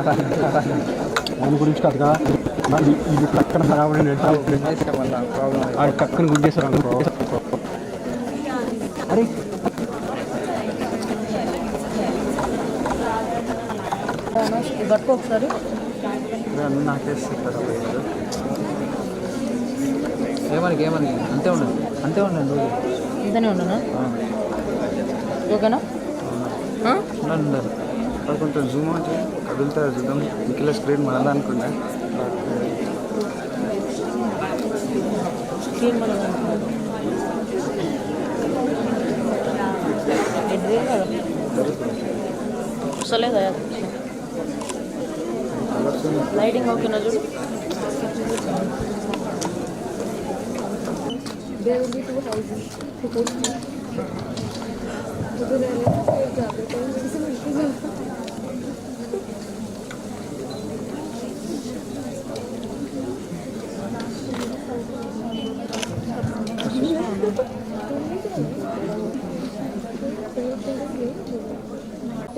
దాని గురించి కాదుగా మరి ఇది పక్కన బరాబర్ అది పక్కన గుడ్డేశారు అనుకో. అరే పట్టుకో ఒకసారి. నాకేస్తారు ఏమని అంతే ఉండండి రోజు ఇంతనే ఉండనా? ఓకేనా? ఉండాలి. కొంచెం జూమ్ అవుతుంది కదులుతారు చూద్దాం. ఇంకెలా స్క్రీన్ మళ్ళీ అనుకున్నా స్క్రీన్ మన వస్తలేదా? లైటింగ్ ఓకేనా చూడు. There will be two houses.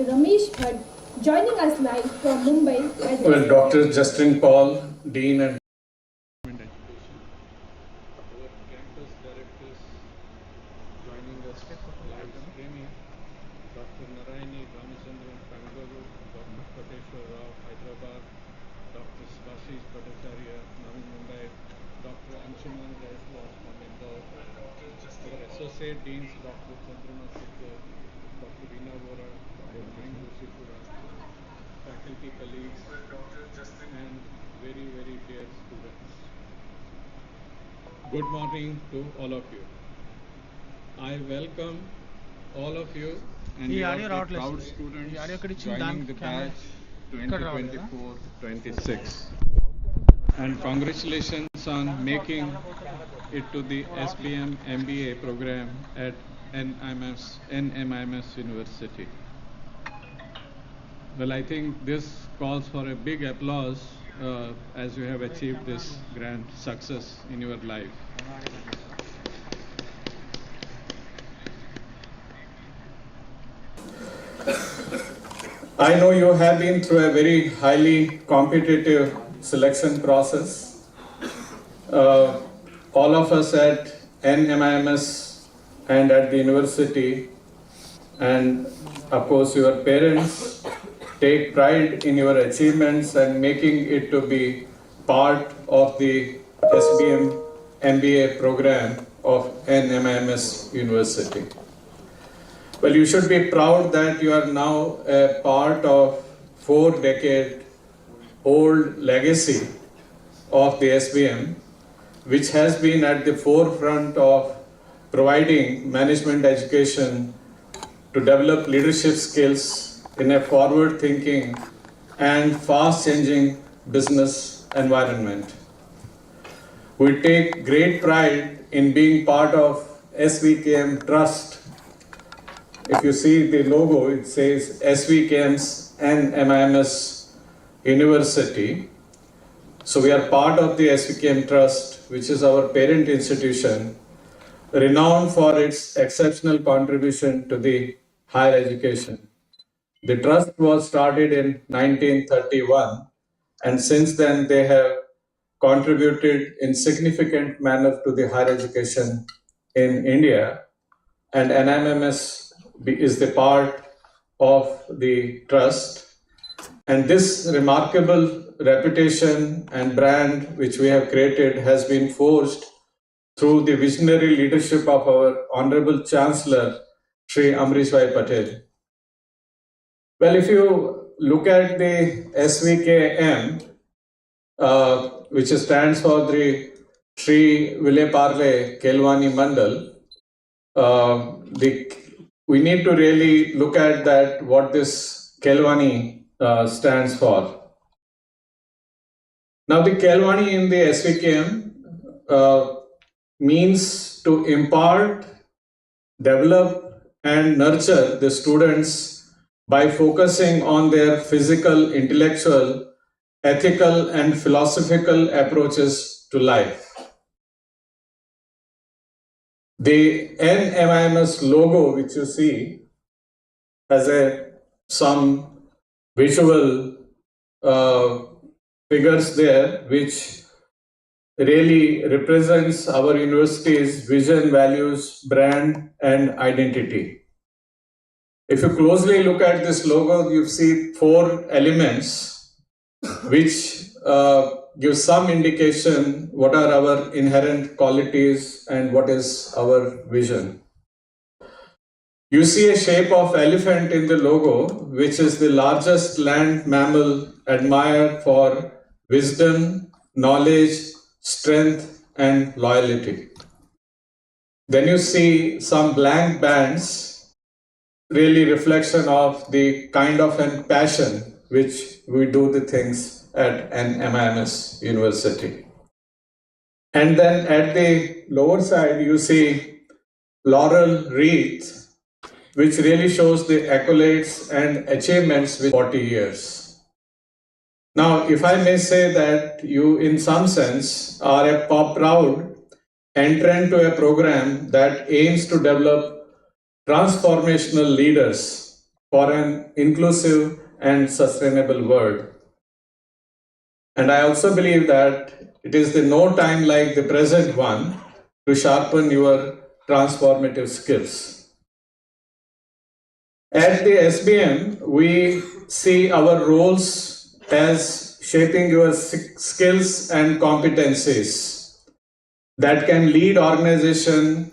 Ramesh Bhatt joining us live from Mumbai. Well, Dr. Justin Paul, Dean and campus directors joining us live streaming. Dr. Narayani Ramachandran, Bangalore, Dr. Pateshwar Rao, Hyderabad, Dr. Subhashish Bhattacharya, Navi Mumbai, Dr. Anshuman Jaiswal from Indore, our Associate Deans, Dr. Chandrama Sikher, Dr. Veena Vora, Dr. Mayank Joshipura, faculty colleagues, and very, very dear students. Good morning to all of you. I welcome all of you and you are the proud students joining the batch 2024-26. And congratulations on making it to the SBM MBA program at NMIMS University. Well, I think this calls for a big applause as you have achieved this grand success in your life. I know you have been through a very highly competitive selection process. All of us at NMIMS and at the university, and of course your parents, take pride in your achievements and making it to be part of the SBM MBA program of NMIMS University. Well, you should be proud that you are now a part of 4-decade-old legacy of the SBM, which has been at the forefront of providing management education to develop leadership skills in a forward-thinking and fast-changing business environment. We take great pride in being part of SVKM Trust. If you see the logo, it says SVKM's NMIMS University. So we are part of the SVKM Trust, which is our parent institution, renowned for its exceptional contribution to the higher education. The trust was started in 1931, and since then they have contributed in significant manner to the higher education in India, and NMIMS is the part of the trust. And this remarkable reputation and brand which we have created has been forged through the visionary leadership of our Honorable Chancellor, Shri Amrish Bhai Patel. Well, if you look at the SVKM, which stands for the Shri Vile Parle Kelwani Mandal, we need to really look at that, what this Kelwani stands for. Now, the Kelwani in the SVKM means to impart, develop, and nurture the students by focusing on their physical, intellectual, ethical, and philosophical approaches to life. The NMIMS logo, which you see, has some visual figures there, which really represents our university's vision, values, brand, and identity. If you closely look at this logo, you see 4 elements which give some indication what are our inherent qualities and what is our vision. You see a shape of elephant in the logo, which is the largest land mammal admired for wisdom, knowledge, strength, and loyalty. Then you see some blank bands, really reflection of the kind of an passion which we do the things at an MIMS university. And then at the lower side, you see laurel wreath, which really shows the accolades and achievements with 40 years. Now, if I may say that you, in some sense, are a proud entrant to a program that aims to develop transformational leaders for an inclusive and sustainable world. And I also believe that it is the no time like the present one to sharpen your transformative skills. At the SBM, we see our roles as shaping your skills and competencies that can lead organization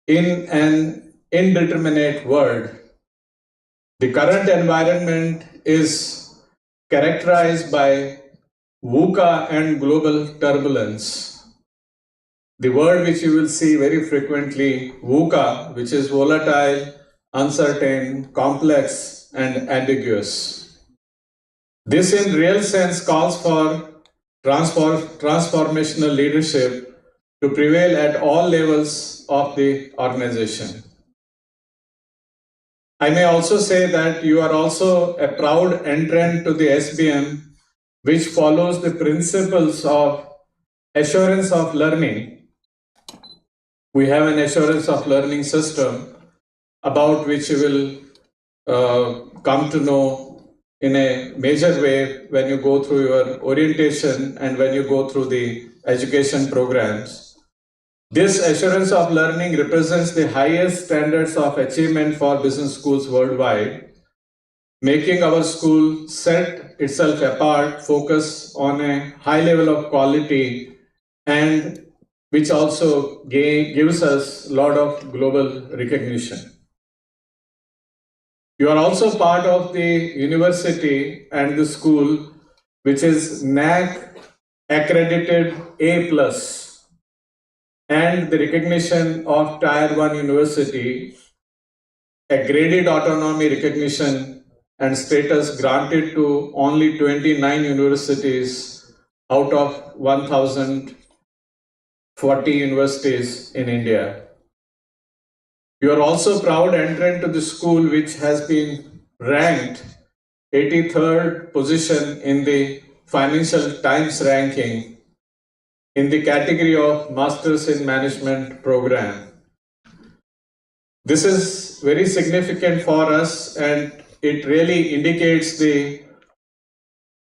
in an indeterminate world. The current environment is characterized by VUCA and global turbulence. The word which you will see very frequently, VUCA, which is volatile, uncertain, complex, and ambiguous. This in real sense calls for transformational leadership to prevail at all levels of the organization. I may also say that you are also a proud entrant to the SBM, which follows the principles of assurance of learning. We have an assurance of learning system about which you will come to know in a major way when you go through your orientation and when you go through the education programs. This assurance of learning represents the highest standards of achievement for business schools worldwide, making our school set itself apart, focus on a high level of quality, and which also gives us a lot of global recognition. You are also part of the university and the school, which is NAAC accredited A+, and the recognition of Tier 1 university, a graded autonomy recognition and status granted to only 29 universities out of 1,040 universities in India. You are also proud entrant to the school, which has been ranked 83rd position in the Financial Times ranking in the category of Masters in Management program. This is very significant for us, and it really indicates the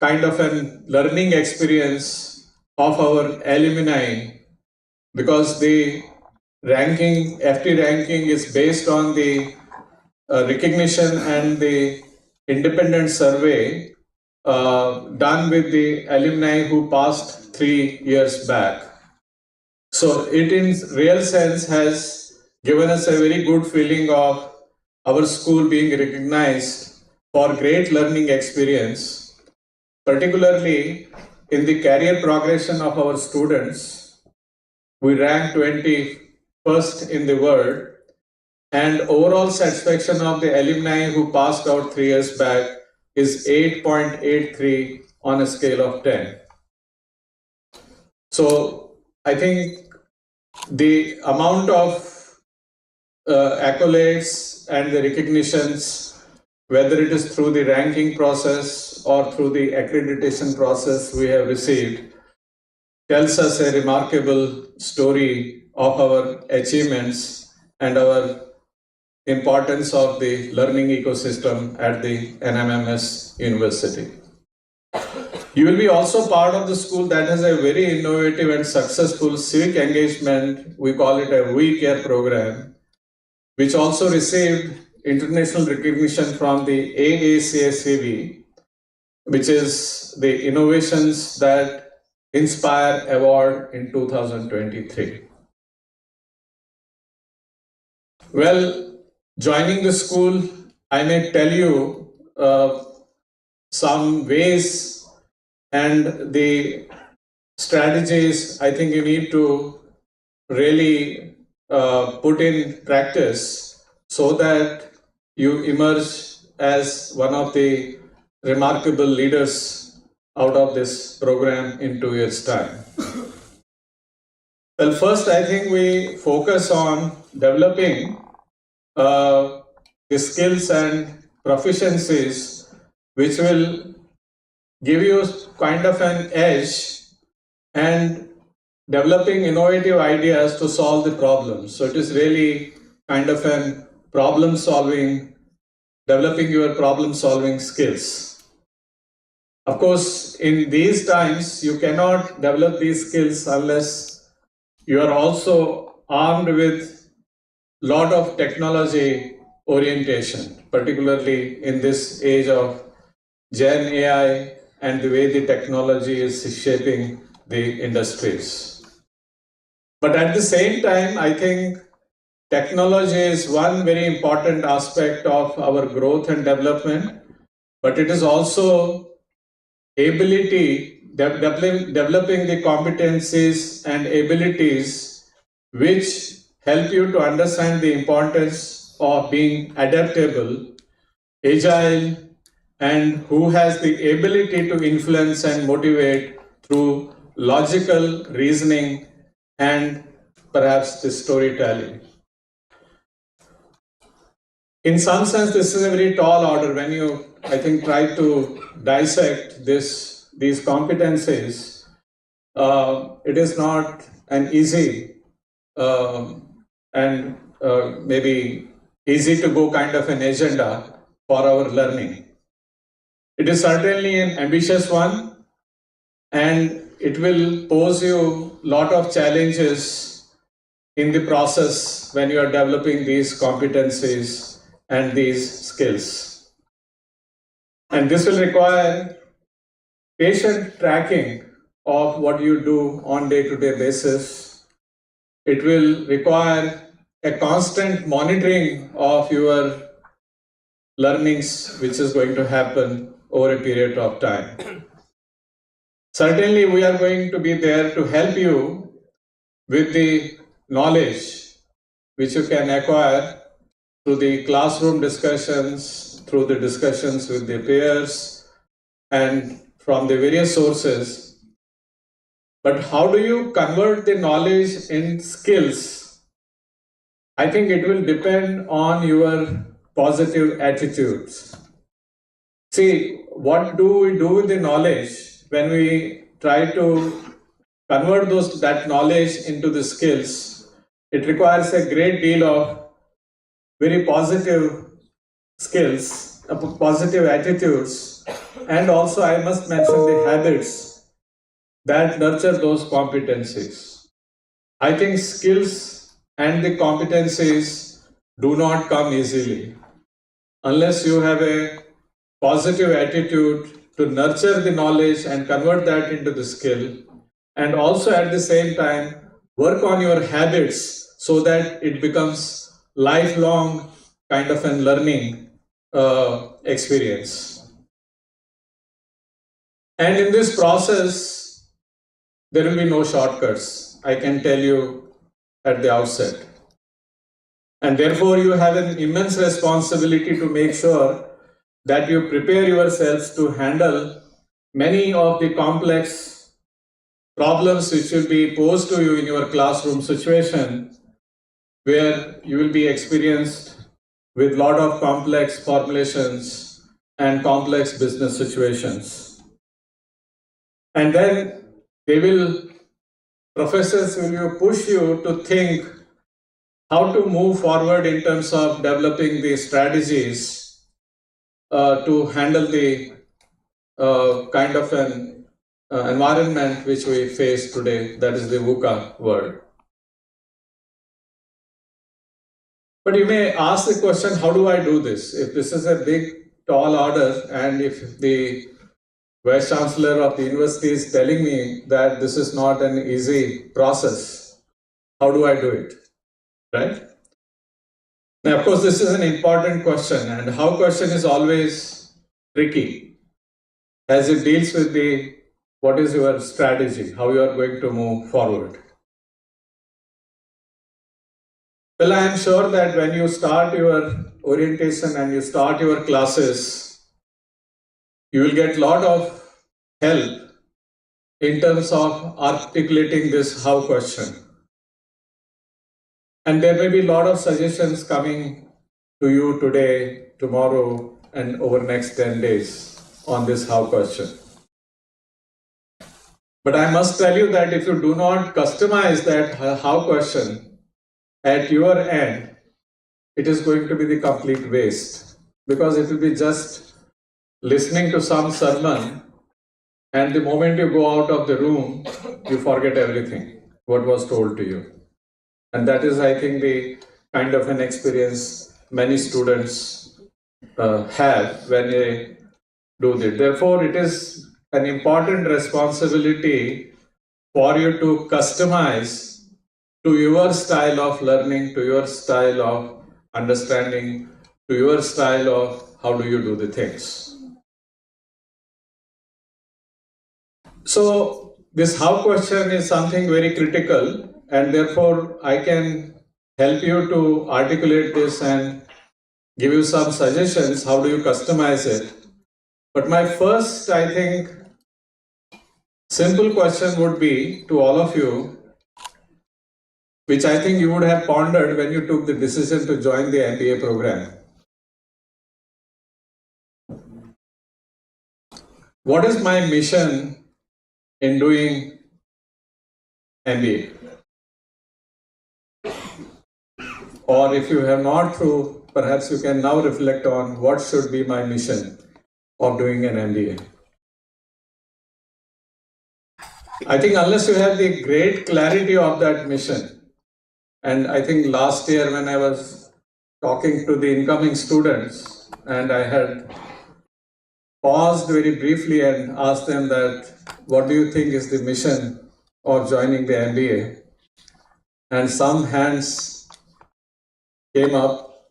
kind of a learning experience of our alumni, because the ranking, FT ranking, is based on the recognition and the independent survey done with the alumni who passed 3 years back. So it in real sense has given us a very good feeling of our school being recognized for great learning experience, particularly in the career progression of our students. We rank 21st in the world, and overall satisfaction of the alumni who passed out 3 years back is 8.83 on a scale of 10. So I think the amount of accolades and the recognitions, whether it is through the ranking process or through the accreditation process we have received, tells us a remarkable story of our achievements and our importance of the learning ecosystem at the NMMS University. You will be also part of the school that has a very innovative and successful civic engagement. We call it a We Care program, which also received international recognition from the AACSCB, which is the Innovations That Inspire Award in 2023. Well, joining the school, I may tell you some ways and the strategies I think you need to really put in practice so that you emerge as one of the remarkable leaders out of this program in 2 years' time. Well, first, I think we focus on developing the skills and proficiencies which will give you kind of an edge and developing innovative ideas to solve the problems. So it is really kind of an problem solving, developing your problem solving skills. Of course, in these times, you cannot develop these skills unless you are also armed with a lot of technology orientation, particularly in this age of Gen AI and the way the technology is shaping the industries. But at the same time, I think technology is one very important aspect of our growth and development, but it is also developing the competencies and abilities which help you to understand the importance of being adaptable, agile, and who has the ability to influence and motivate through logical reasoning and perhaps the storytelling. In some sense, this is a very tall order when you, I think, try to dissect these competencies. It is not an easy and maybe easy to go kind of an agenda for our learning. It is certainly an ambitious one, and it will pose you a lot of challenges in the process when you are developing these competencies and these skills. And this will require patient tracking of what you do on day-to-day basis. It will require a constant monitoring of your learnings, which is going to happen over a period of time. Certainly, we are going to be there to help you with the knowledge which you can acquire through the classroom discussions, through the discussions with the peers, and from the various sources. But how do you convert the knowledge in skills? I think it will depend on your positive attitudes. See, what do we do with the knowledge when we try to convert that knowledge into the skills? It requires a great deal of very positive skills, positive attitudes, and also I must mention the habits that nurture those competencies. I think skills and the competencies do not come easily unless you have a positive attitude to nurture the knowledge and convert that into the skill, and also at the same time work on your habits so that it becomes lifelong kind of an learning experience. And in this process, there will be no shortcuts, I can tell you at the outset. And therefore, you have an immense responsibility to make sure that you prepare yourselves to handle many of the complex problems which will be posed to you in your classroom situation, where you will be experienced with a lot of complex formulations and complex business situations. And then professors will push you to think how to move forward in terms of developing the strategies to handle the kind of an environment which we face today, that is the VUCA world. But you may ask the question, how do I do this? If this is a big, tall order, and if the Vice Chancellor of the university is telling me that this is not an easy process, how do I do it? Right? Now, of course, this is an important question, and how question is always tricky, as it deals with the what is your strategy, how you are going to move forward. Well, I am sure that when you start your orientation and you start your classes, you will get a lot of help in terms of articulating this how question. And there may be a lot of suggestions coming to you today, tomorrow, and over next 10 days on this how question. But I must tell you that if you do not customize that how question at your end, it is going to be the complete waste, because it will be just listening to some sermon, and the moment you go out of the room, you forget everything, what was told to you. And that is, I think, the kind of an experience many students have when they do this. Therefore, it is an important responsibility for you to customize to your style of learning, to your style of understanding, to your style of how do you do the things. So this how question is something very critical, and therefore I can help you to articulate this and give you some suggestions how do you customize it. But my first, I think, simple question would be to all of you, which I think you would have pondered when you took the decision to join the MBA program. What is my mission in doing MBA? Or if you have not through, perhaps you can now reflect on what should be my mission of doing an MBA. I think unless you have the great clarity of that mission, and I think last year when I was talking to the incoming students, and I had paused very briefly and asked them that, what do you think is the mission of joining the MBA? And some hands came up,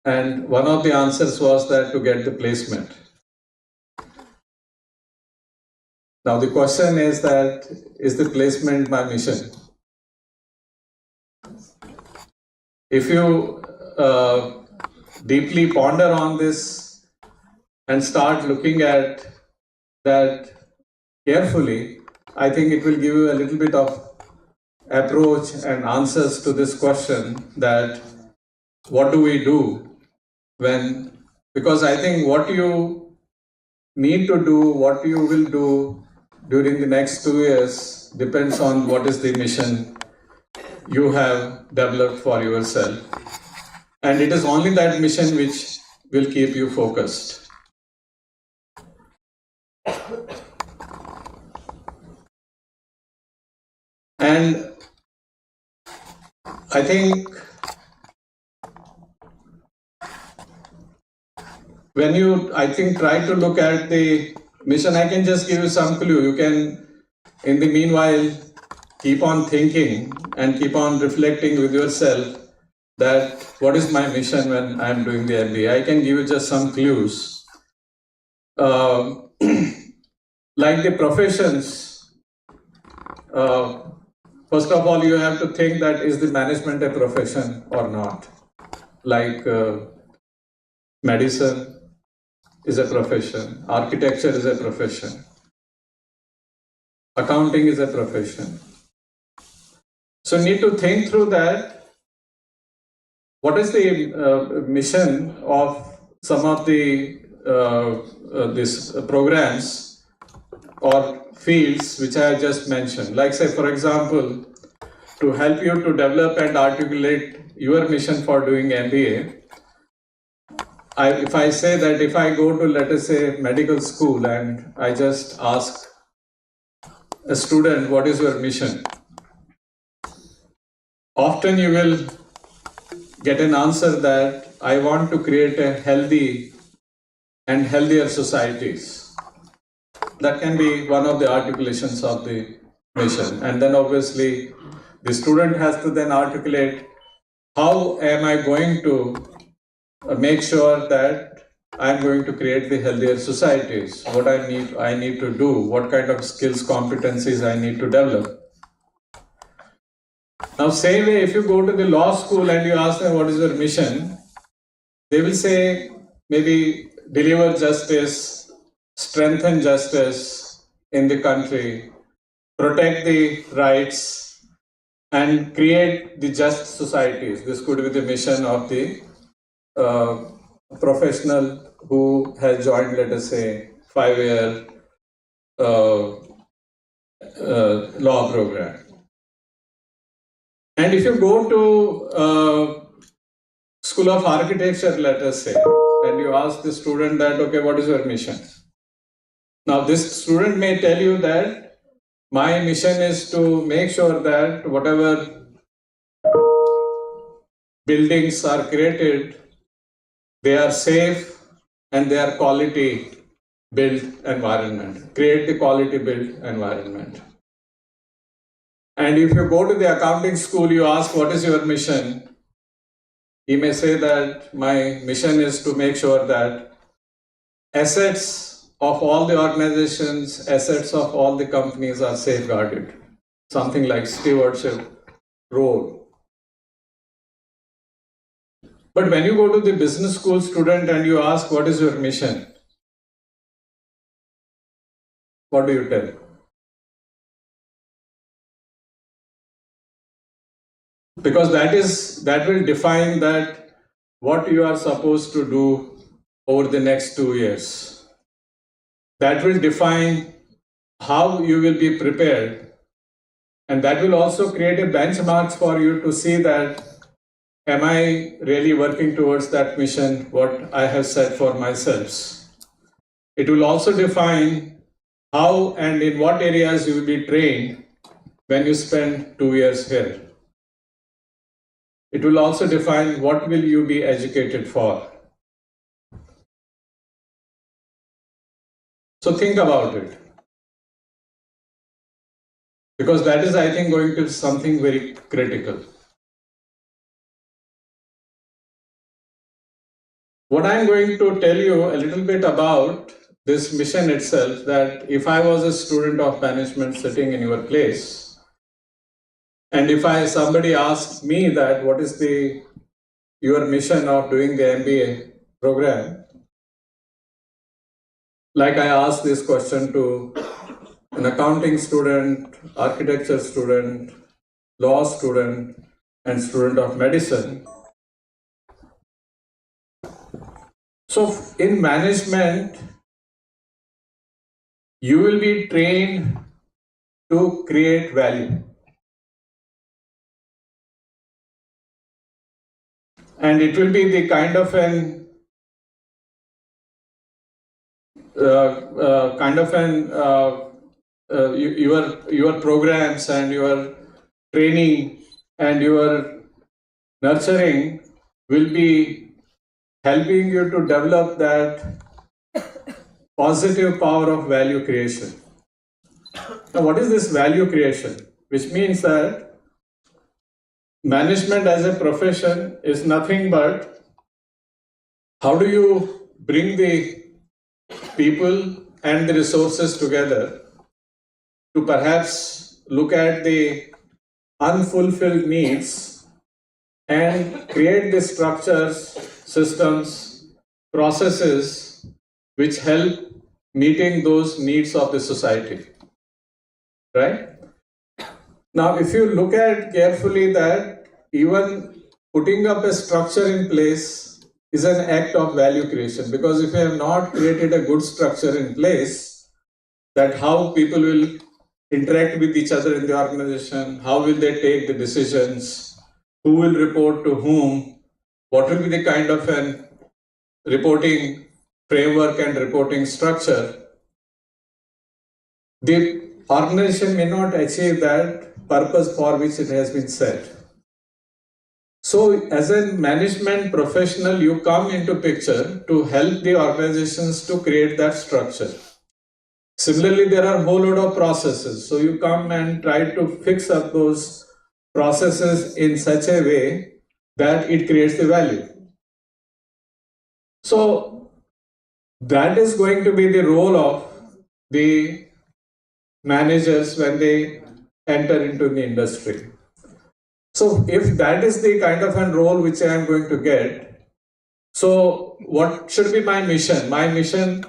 and one of the answers was that to get the placement. Now the question is that, is the placement my mission? If you deeply ponder on this and start looking at that carefully, I think it will give you a little bit of approach and answers to this question that what do we do when, because I think what you need to do, what you will do during the next 2 years depends on what is the mission you have developed for yourself. And it is only that mission which will keep you focused. And I think when you, try to look at the mission, I can just give you some clue. You can, in the meanwhile, keep on thinking and keep on reflecting with yourself that what is my mission when I am doing the MBA. I can give you just some clues. Like the professions, first of all, you have to think that is the management a profession or not. Like medicine is a profession, architecture is a profession, accounting is a profession. So you need to think through that. What is the mission of some of the these programs or fields which I have just mentioned? Like, say, for example, to help you to develop and articulate your mission for doing MBA, if I say that if I go to, let us say, medical school and I just ask a student what is your mission, often you will get an answer that I want to create a healthy and healthier societies. That can be one of the articulations of the mission. And then obviously the student has to then articulate, how am I going to make sure that I'm going to create the healthier societies? What I need to do, what kind of skills, competencies I need to develop. Now, same way, if you go to the law school and you ask them what is your mission, they will say maybe deliver justice, strengthen justice in the country, protect the rights, and create the just societies. This could be the mission of the professional who has joined, let us say, 5-year law program. And if you go to School of Architecture, let us say, and you ask the student that, okay, what is your mission? Now, this student may tell you that my mission is to make sure that whatever buildings are created, they are safe and they are quality built environment. Create the quality built environment. And if you go to the accounting school, you ask what is your mission? He may say that my mission is to make sure that assets of all the organizations, assets of all the companies are safeguarded. Something like stewardship role. But when you go to the business school student and you ask what is your mission, what do you tell? Because that will define that what you are supposed to do over the next 2 years. That will define how you will be prepared, and that will also create a benchmarks for you to see that am I really working towards that mission, what I have set for myself. It will also define how and in what areas you will be trained when you spend 2 years here. It will also define what will you be educated for. So think about it. Because that is, I think, going to be something very critical. What I'm going to tell you a little bit about this mission itself, that if I was a student of management sitting in your place, and if somebody asks me that what is your mission of doing the MBA program, like I asked this question to an accounting student, architecture student, law student, and student of medicine. So in management, you will be trained to create value. And it will be the kind of your programs and your training and your nurturing will be helping you to develop that positive power of value creation. Now, what is this value creation? Which means that management as a profession is nothing but how do you bring the people and the resources together to perhaps look at the unfulfilled needs and create the structures, systems, processes which help meeting those needs of the society, right? Now, if you look at carefully that even putting up a structure in place is an act of value creation, because if you have not created a good structure in place, that how people will interact with each other in the organization, how will they take the decisions, who will report to whom, what will be the kind of an reporting framework and reporting structure. organization may not achieve that purpose for which it has been set. So as a management professional, you come into picture to help the organizations to create that structure. Similarly, there are a whole lot of processes. So you come and try to fix up those processes in such a way that it creates the value. So that is going to be the role of the managers when they enter into the industry. So if that is the kind of a role which I am going to get, so what should be my mission? My mission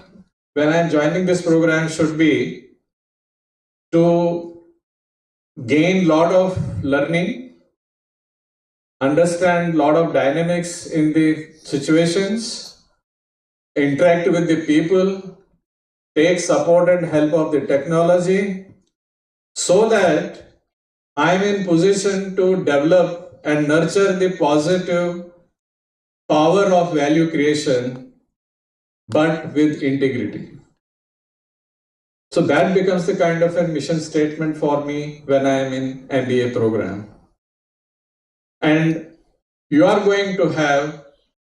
when I am joining this program should be to gain lot of learning, understand lot of dynamics in the situations, interact with the people, take support and help of the technology, so that I am in position to develop and nurture the positive power of value creation, but with integrity. So that becomes the kind of a mission statement for me when I am in MBA program. And you are going to have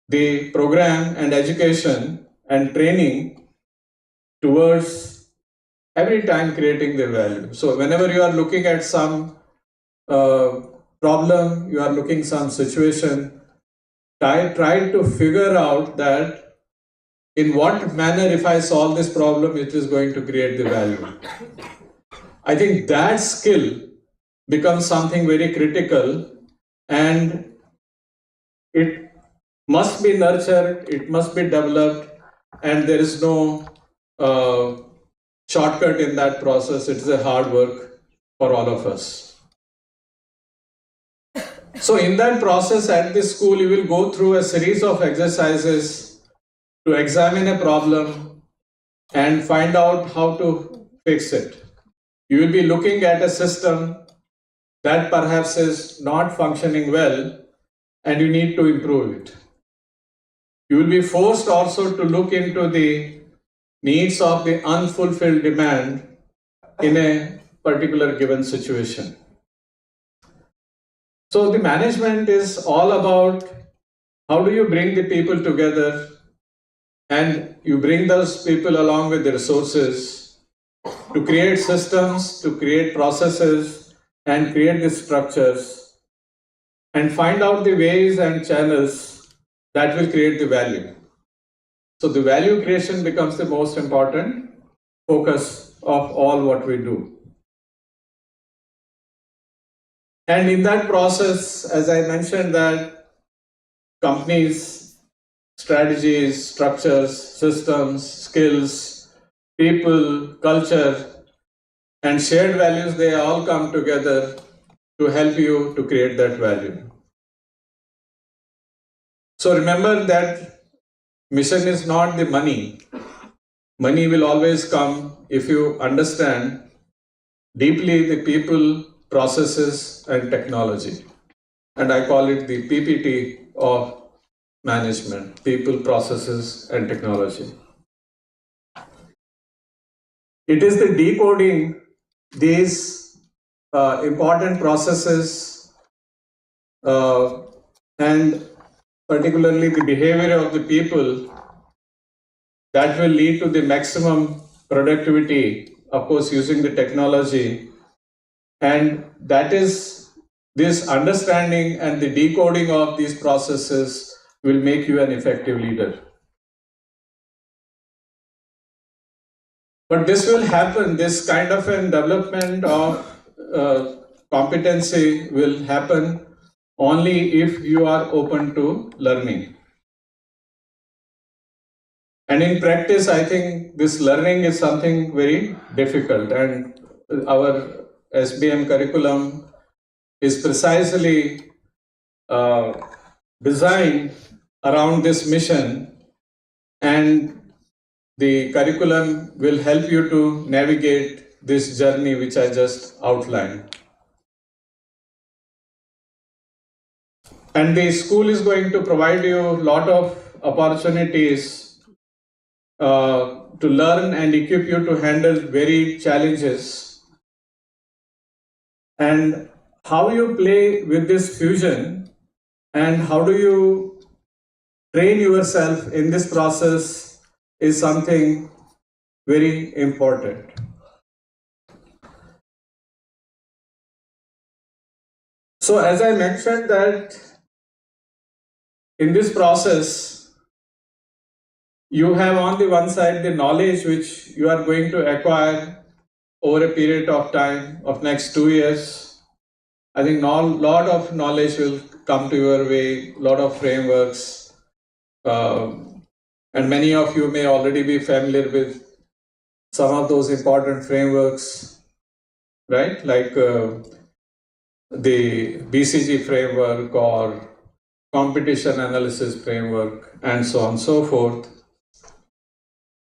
the program and education and training towards every time creating the value. So whenever you are looking at some problem, you are looking some situation, try to figure out that in what manner if I solve this problem, it is going to create the value. I think that skill becomes something very critical, and it must be nurtured, it must be developed, and there is no shortcut in that process. It is a hard work for all of us. So in that process at this school, you will go through a series of exercises to examine a problem and find out how to fix it. You will be looking at a system that perhaps is not functioning well and you need to improve it. You will be forced also to look into the needs of the unfulfilled demand in a particular given situation. So the management is all about how do you bring the people together, and you bring those people along with the resources to create systems, to create processes, and create the structures, and find out the ways and channels that will create the value. So the value creation becomes the most important focus of all what we do. And in that process, as I mentioned, that companies, strategies, structures, systems, skills, people, culture, and shared values, they all come together to help you to create that value. So remember that mission is not the money. Money will always come if you understand deeply the people, processes, and technology. And I call it the PPT of management: people, processes, and technology. It is the decoding these important processes and particularly the behavior of the people that will lead to the maximum productivity, of course, using the technology. And that is this understanding and the decoding of these processes will make you an effective leader. But this will happen, this kind of a development of competency will happen only if you are open to learning. And in practice, I think this learning is something very difficult, and our SBM curriculum is precisely designed around this mission, and the curriculum will help you to navigate this journey which I just outlined. And the school is going to provide you a lot of opportunities to learn and equip you to handle varied challenges And how you play with this fusion and how do you train yourself in this process is something very important. So as I mentioned that in this process, you have on the one side the knowledge which you are going to acquire over a period of time of next 2 years. I think lot of knowledge will come to your way, lot of frameworks, and many of you may already be familiar with some of those important frameworks, right? Like the BCG framework or competition analysis framework and so on and so forth.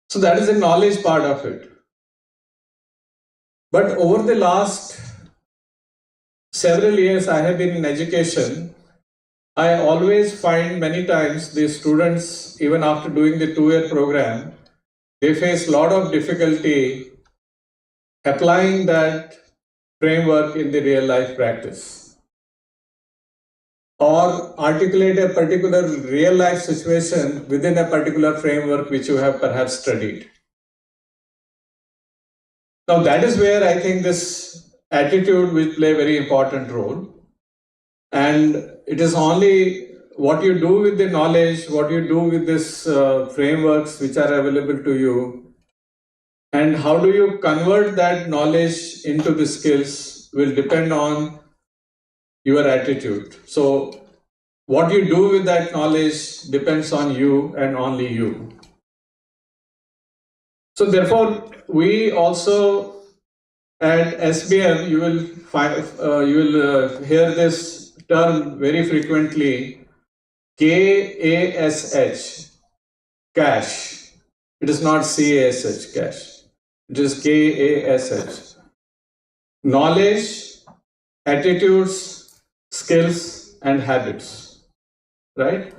So that is the knowledge part of it. But over the last several years I have been in education, I always find many times the students, even after doing the 2-year program, they face a lot of difficulty applying that framework in the real life practice or articulate a particular real life situation within a particular framework which you have perhaps studied. Now that is where I think this attitude will play a very important role, and it is only what you do with the knowledge, what you do with these frameworks which are available to you, and how do you convert that knowledge into the skills will depend on your attitude. So what you do with that knowledge depends on you and only you. So therefore, we also at SBM, you will hear this term very frequently, KASH, cash. It is not CASH, cash. It is KASH. Knowledge, attitudes, skills, and habits, right?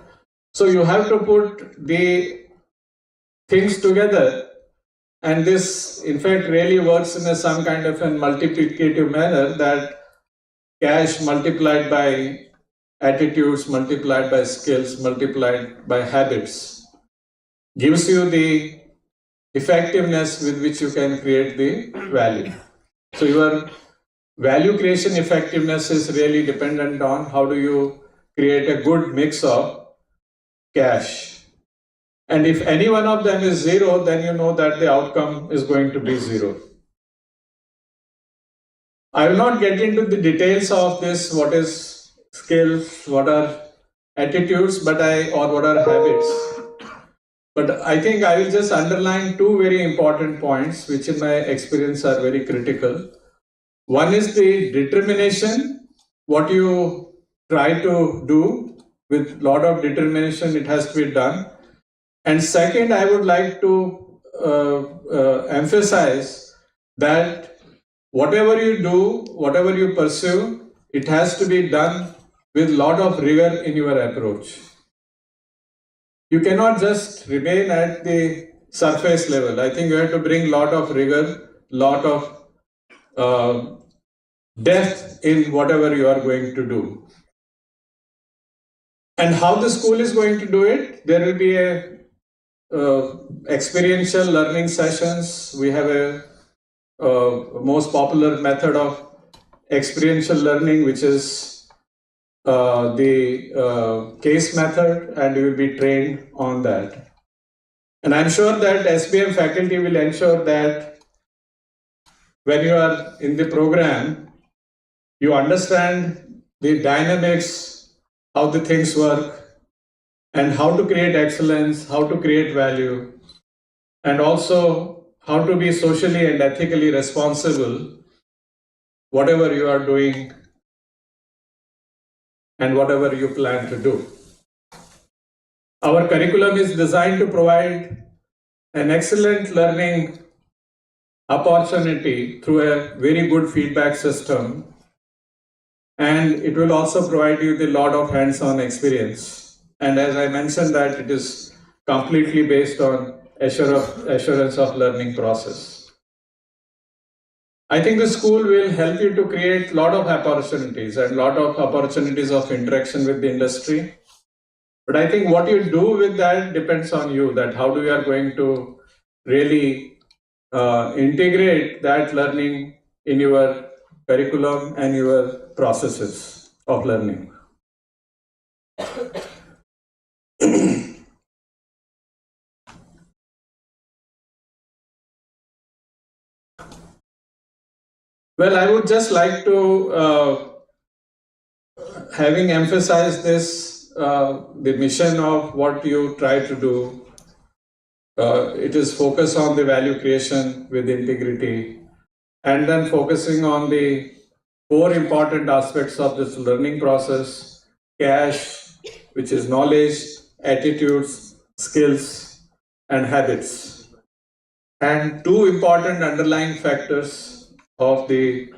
So you have to put the things together, and this in fact really works in some kind of a multiplicative manner, that cash multiplied by attitudes, multiplied by skills, multiplied by habits gives you the effectiveness with which you can create the value. So your value creation effectiveness is really dependent on how do you create a good mix of cash. And if any one of them is zero, then you know that the outcome is going to be zero. I will not get into the details of this, what is skills, what are attitudes, or what are habits. But I think I will just underline two very important points, which in my experience are very critical. One is the determination, what you try to do with lot of determination, it has to be done. And second, I would like to emphasize that whatever you do, whatever you pursue, it has to be done with lot of rigor in your approach. You cannot just remain at the surface level. I think you have to bring lot of rigor, lot of depth in whatever you are going to do. And how the school is going to do it, there will be a experiential learning sessions. We have a most popular method of experiential learning, which is the case method, and you will be trained on that. And I'm sure that SBM faculty will ensure that when you are in the program, you understand the dynamics, how the things work, and how to create excellence, how to create value, and also how to be socially and ethically responsible, whatever you are doing and whatever you plan to do. Our curriculum is designed to provide an excellent learning opportunity through a very good feedback system, and it will also provide you with a lot of hands-on experience. And as I mentioned, that it is completely based on assurance of learning process. I think the school will help you to create a lot of opportunities and lot of opportunities of interaction with the industry. But I think what you do with that depends on you, that how you are going to really integrate that learning in your curriculum and your processes of learning. Well, I would just like to, having emphasized this, the mission of what you try to do, it is focus on the value creation with integrity, and then focusing on the 4 important aspects of this learning process: cash, which is knowledge, attitudes, skills, and habits. And 2 important underlying factors of the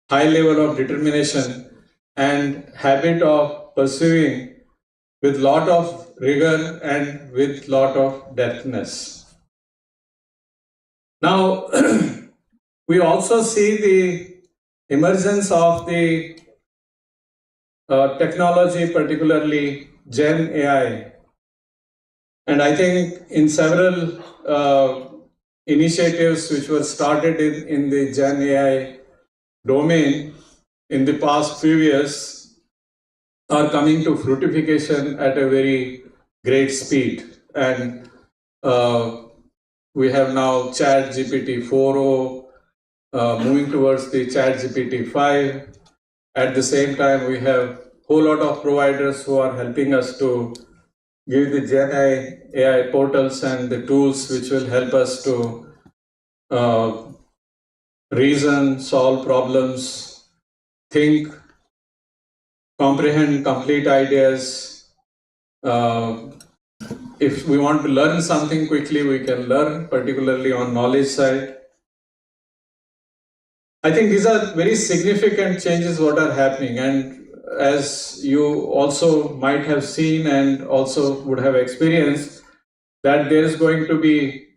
high level of determination and habit of pursuing with lot of rigor and with lot of depthness. Now, we also see the emergence of the technology, particularly Gen AI. And I think in several initiatives which were started in the Gen AI domain in the past few years are coming to fructification at a very great speed. And we have now ChatGPT 4.0, moving towards the ChatGPT 5. At the same time, we have a whole lot of providers who are helping us to give the Gen AI portals and the tools which will help us to reason, solve problems, think, comprehend complete ideas. If we want to learn something quickly, we can learn, particularly on knowledge side. I think these are very significant changes what are happening, and as you also might have seen and also would have experienced, that there is going to be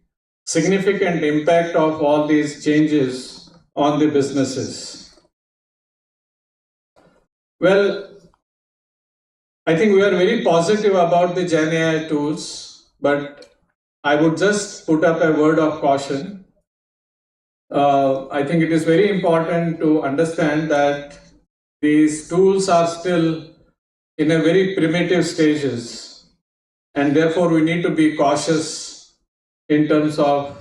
significant impact of all these changes on the businesses. Well, I think we are very positive about the Gen AI tools, but I would just put up a word of caution. I think it is very important to understand that these tools are still in a very primitive stages, and therefore we need to be cautious in terms of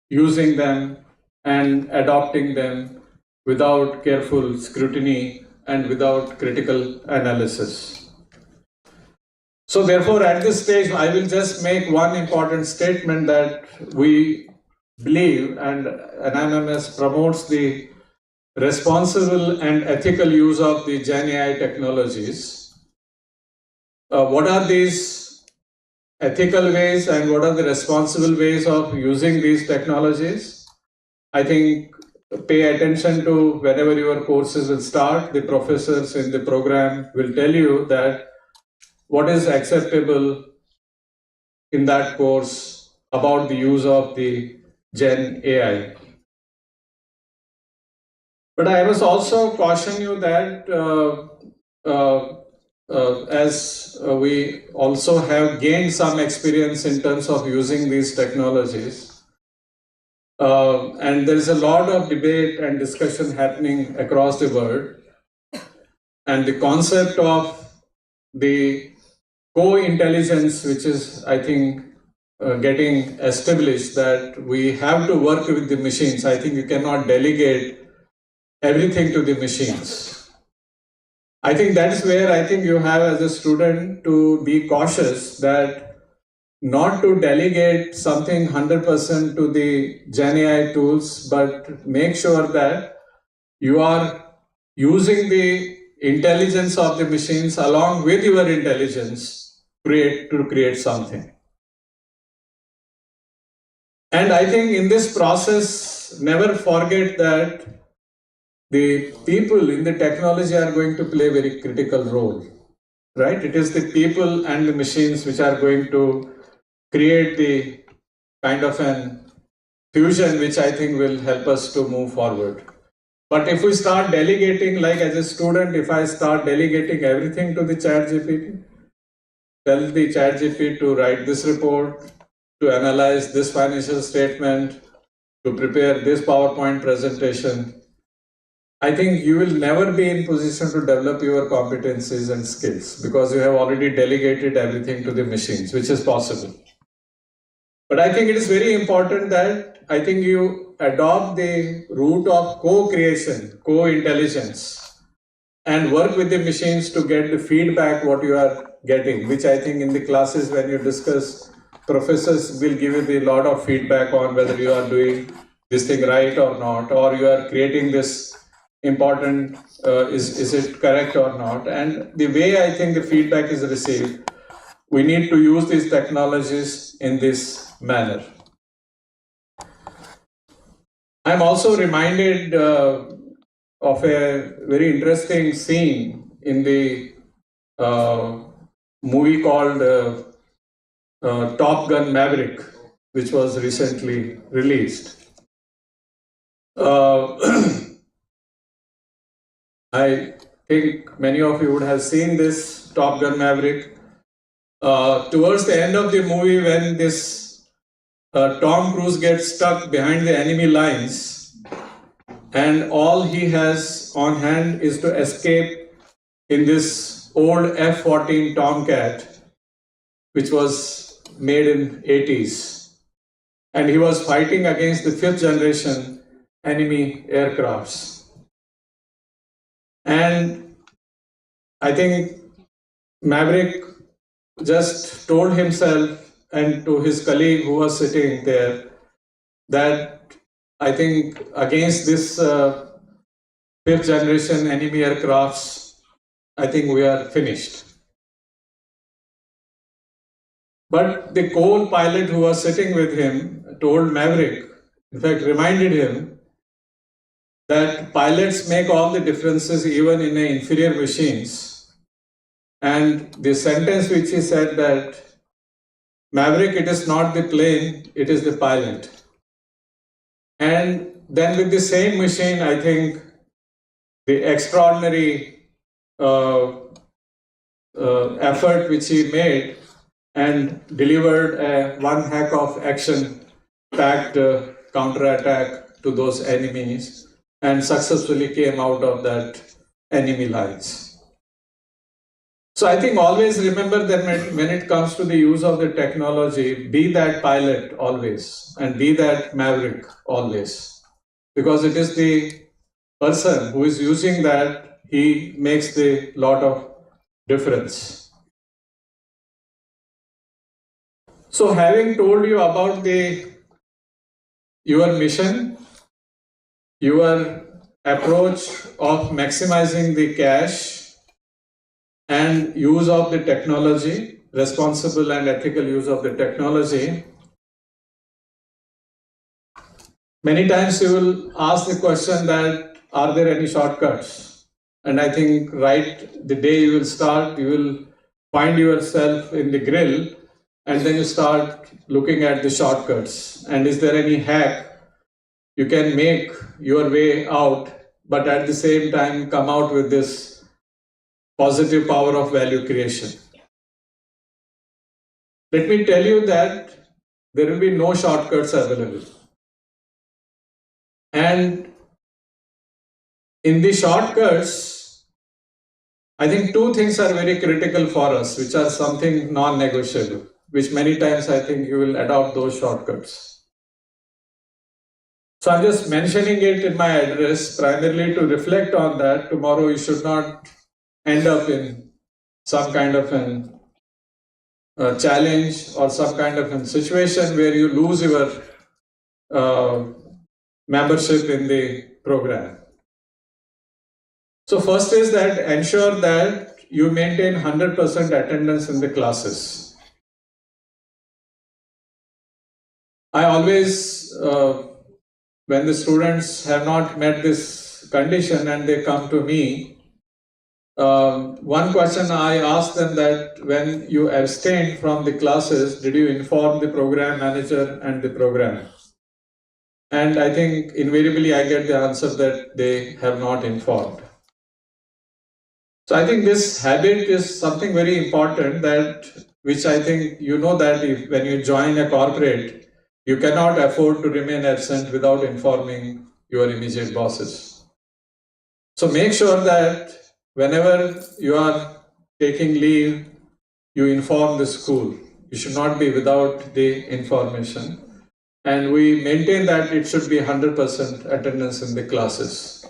using them and adopting them without careful scrutiny and without critical analysis. So therefore, at this stage, I will just make one important statement that we believe, and NIMS promotes the responsible and ethical use of the Gen AI technologies. What are these ethical ways and what are the responsible ways of using these technologies? I think pay attention to whenever your courses will start. The professors in the program will tell you that what is acceptable in that course about the use of the Gen AI. But I must also caution you that as we also have gained some experience in terms of using these technologies, and there is a lot of debate and discussion happening across the world, and the concept of the co-intelligence, which is, I think, getting established, that we have to work with the machines. I think you cannot delegate everything to the machines. I think that is where I think you have as a student to be cautious, that not to delegate something 100% to the Gen AI tools, but make sure that you are using the intelligence of the machines along with your intelligence to create something. And I think in this process, never forget that the people in the technology are going to play a very critical role, right? It is the people and the machines which are going to create the kind of an fusion which I think will help us to move forward. But if we start delegating, like as a student, if I start delegating everything to the ChatGPT, tell the ChatGPT to write this report, to analyze this financial statement, to prepare this PowerPoint presentation, I think you will never be in position to develop your competencies and skills because you have already delegated everything to the machines, which is possible. But I think it is very important that I think you adopt the route of co-creation, co-intelligence, and work with the machines to get the feedback what you are getting, which I think in the classes when you discuss, professors will give you a lot of feedback on whether you are doing this thing right or not, or you are creating this important, is it correct or not. And the way I think the feedback is received, we need to use these technologies in this manner. I'm also reminded of a very interesting scene in the movie called Top Gun Maverick, which was recently released. I think many of you would have seen this Top Gun Maverick. Towards the end of the movie, when this Tom Cruise gets stuck behind the enemy lines and all he has on hand is to escape in this old F-14 Tomcat, which was made in 80s, and he was fighting against the 5th generation enemy aircrafts. And I think Maverick just told himself and to his colleague who was sitting there that I think against this 5th generation enemy aircrafts, I think we are finished. But the co-pilot who was sitting with him told Maverick, in fact reminded him that pilots make all the differences even in inferior machines. And the sentence which he said that, Maverick, it is not the plane, it is the pilot. And then with the same machine, I think the extraordinary effort which he made and delivered one heck of action-packed counterattack to those enemies and successfully came out of that enemy lines. So I think always remember that when it comes to the use of the technology, be that pilot always and be that Maverick always, because it is the person who is using that, he makes the lot of difference. So having told you about your mission, your approach of maximizing the cash and use of the technology, responsible and ethical use of the technology, many times you will ask the question that, are there any shortcuts? And I think right the day you will start, you will find yourself in the grill and then you start looking at the shortcuts. And is there any hack you can make your way out, but at the same time come out with this positive power of value creation? Let me tell you that there will be no shortcuts available. And in the shortcuts, I think two things are very critical for us, which are something non-negotiable, which many times I think you will adopt those shortcuts. So I'm just mentioning it in my address primarily to reflect on that. Tomorrow you should not end up in some kind of a challenge or some kind of a situation where you lose your membership in the program. So first is that ensure that you maintain 100% attendance in the classes. I always, when the students have not met this condition and they come to me, one question I asked them that when you abstained from the classes, did you inform the program manager and the program? And I think invariably I get the answer that they have not informed. So I think this habit is something very important, that which I think you know that if when you join a corporate, you cannot afford to remain absent without informing your immediate bosses. So make sure that whenever you are taking leave, you inform the school. You should not be without the information. And we maintain that it should be 100% attendance in the classes.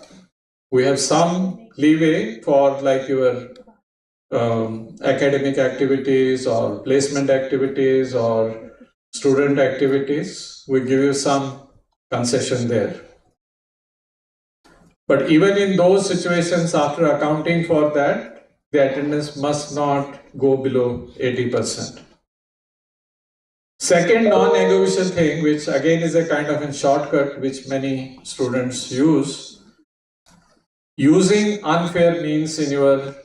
We have some leeway for like your academic activities or placement activities or student activities. We give you some concession there. But even in those situations, after accounting for that, the attendance must not go below 80%. Second non-negotiable thing, which again is a kind of a shortcut which many students use, using unfair means in your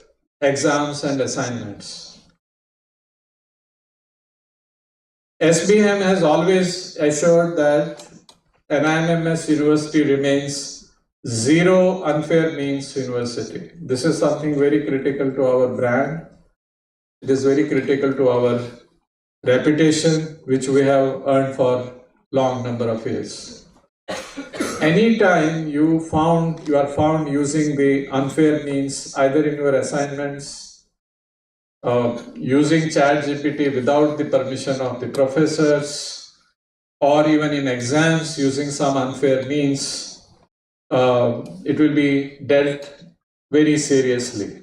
exams and assignments. SBM has always assured that NIMS University remains zero unfair means university. This is something very critical to our brand. It is very critical to our reputation, which we have earned for long number of years. Anytime you are found using the unfair means, either in your assignments, using ChatGPT without the permission of the professors, or even in exams using some unfair means, it will be dealt very seriously.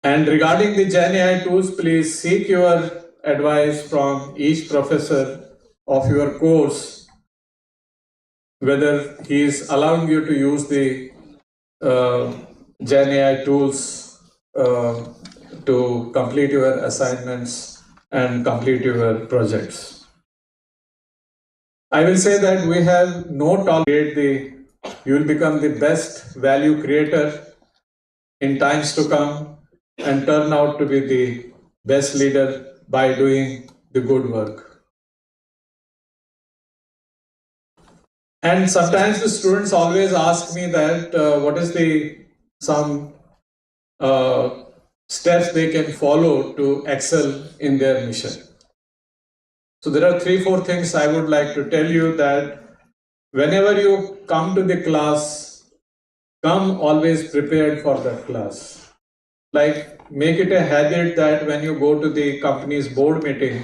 And regarding the Gen AI tools, please seek your advice from each professor of your course, whether he is allowing you to use the Gen AI tools to complete your assignments and complete your projects. I will say that we have no tolerate you will become the best value creator in times to come and turn out to be the best leader by doing the good work. And sometimes the students always ask me that what is some steps they can follow to excel in their mission. So there are 3-4 things I would like to tell you, that whenever you come to the class, come always prepared for that class. Like, make it a habit that when you go to the company's board meeting,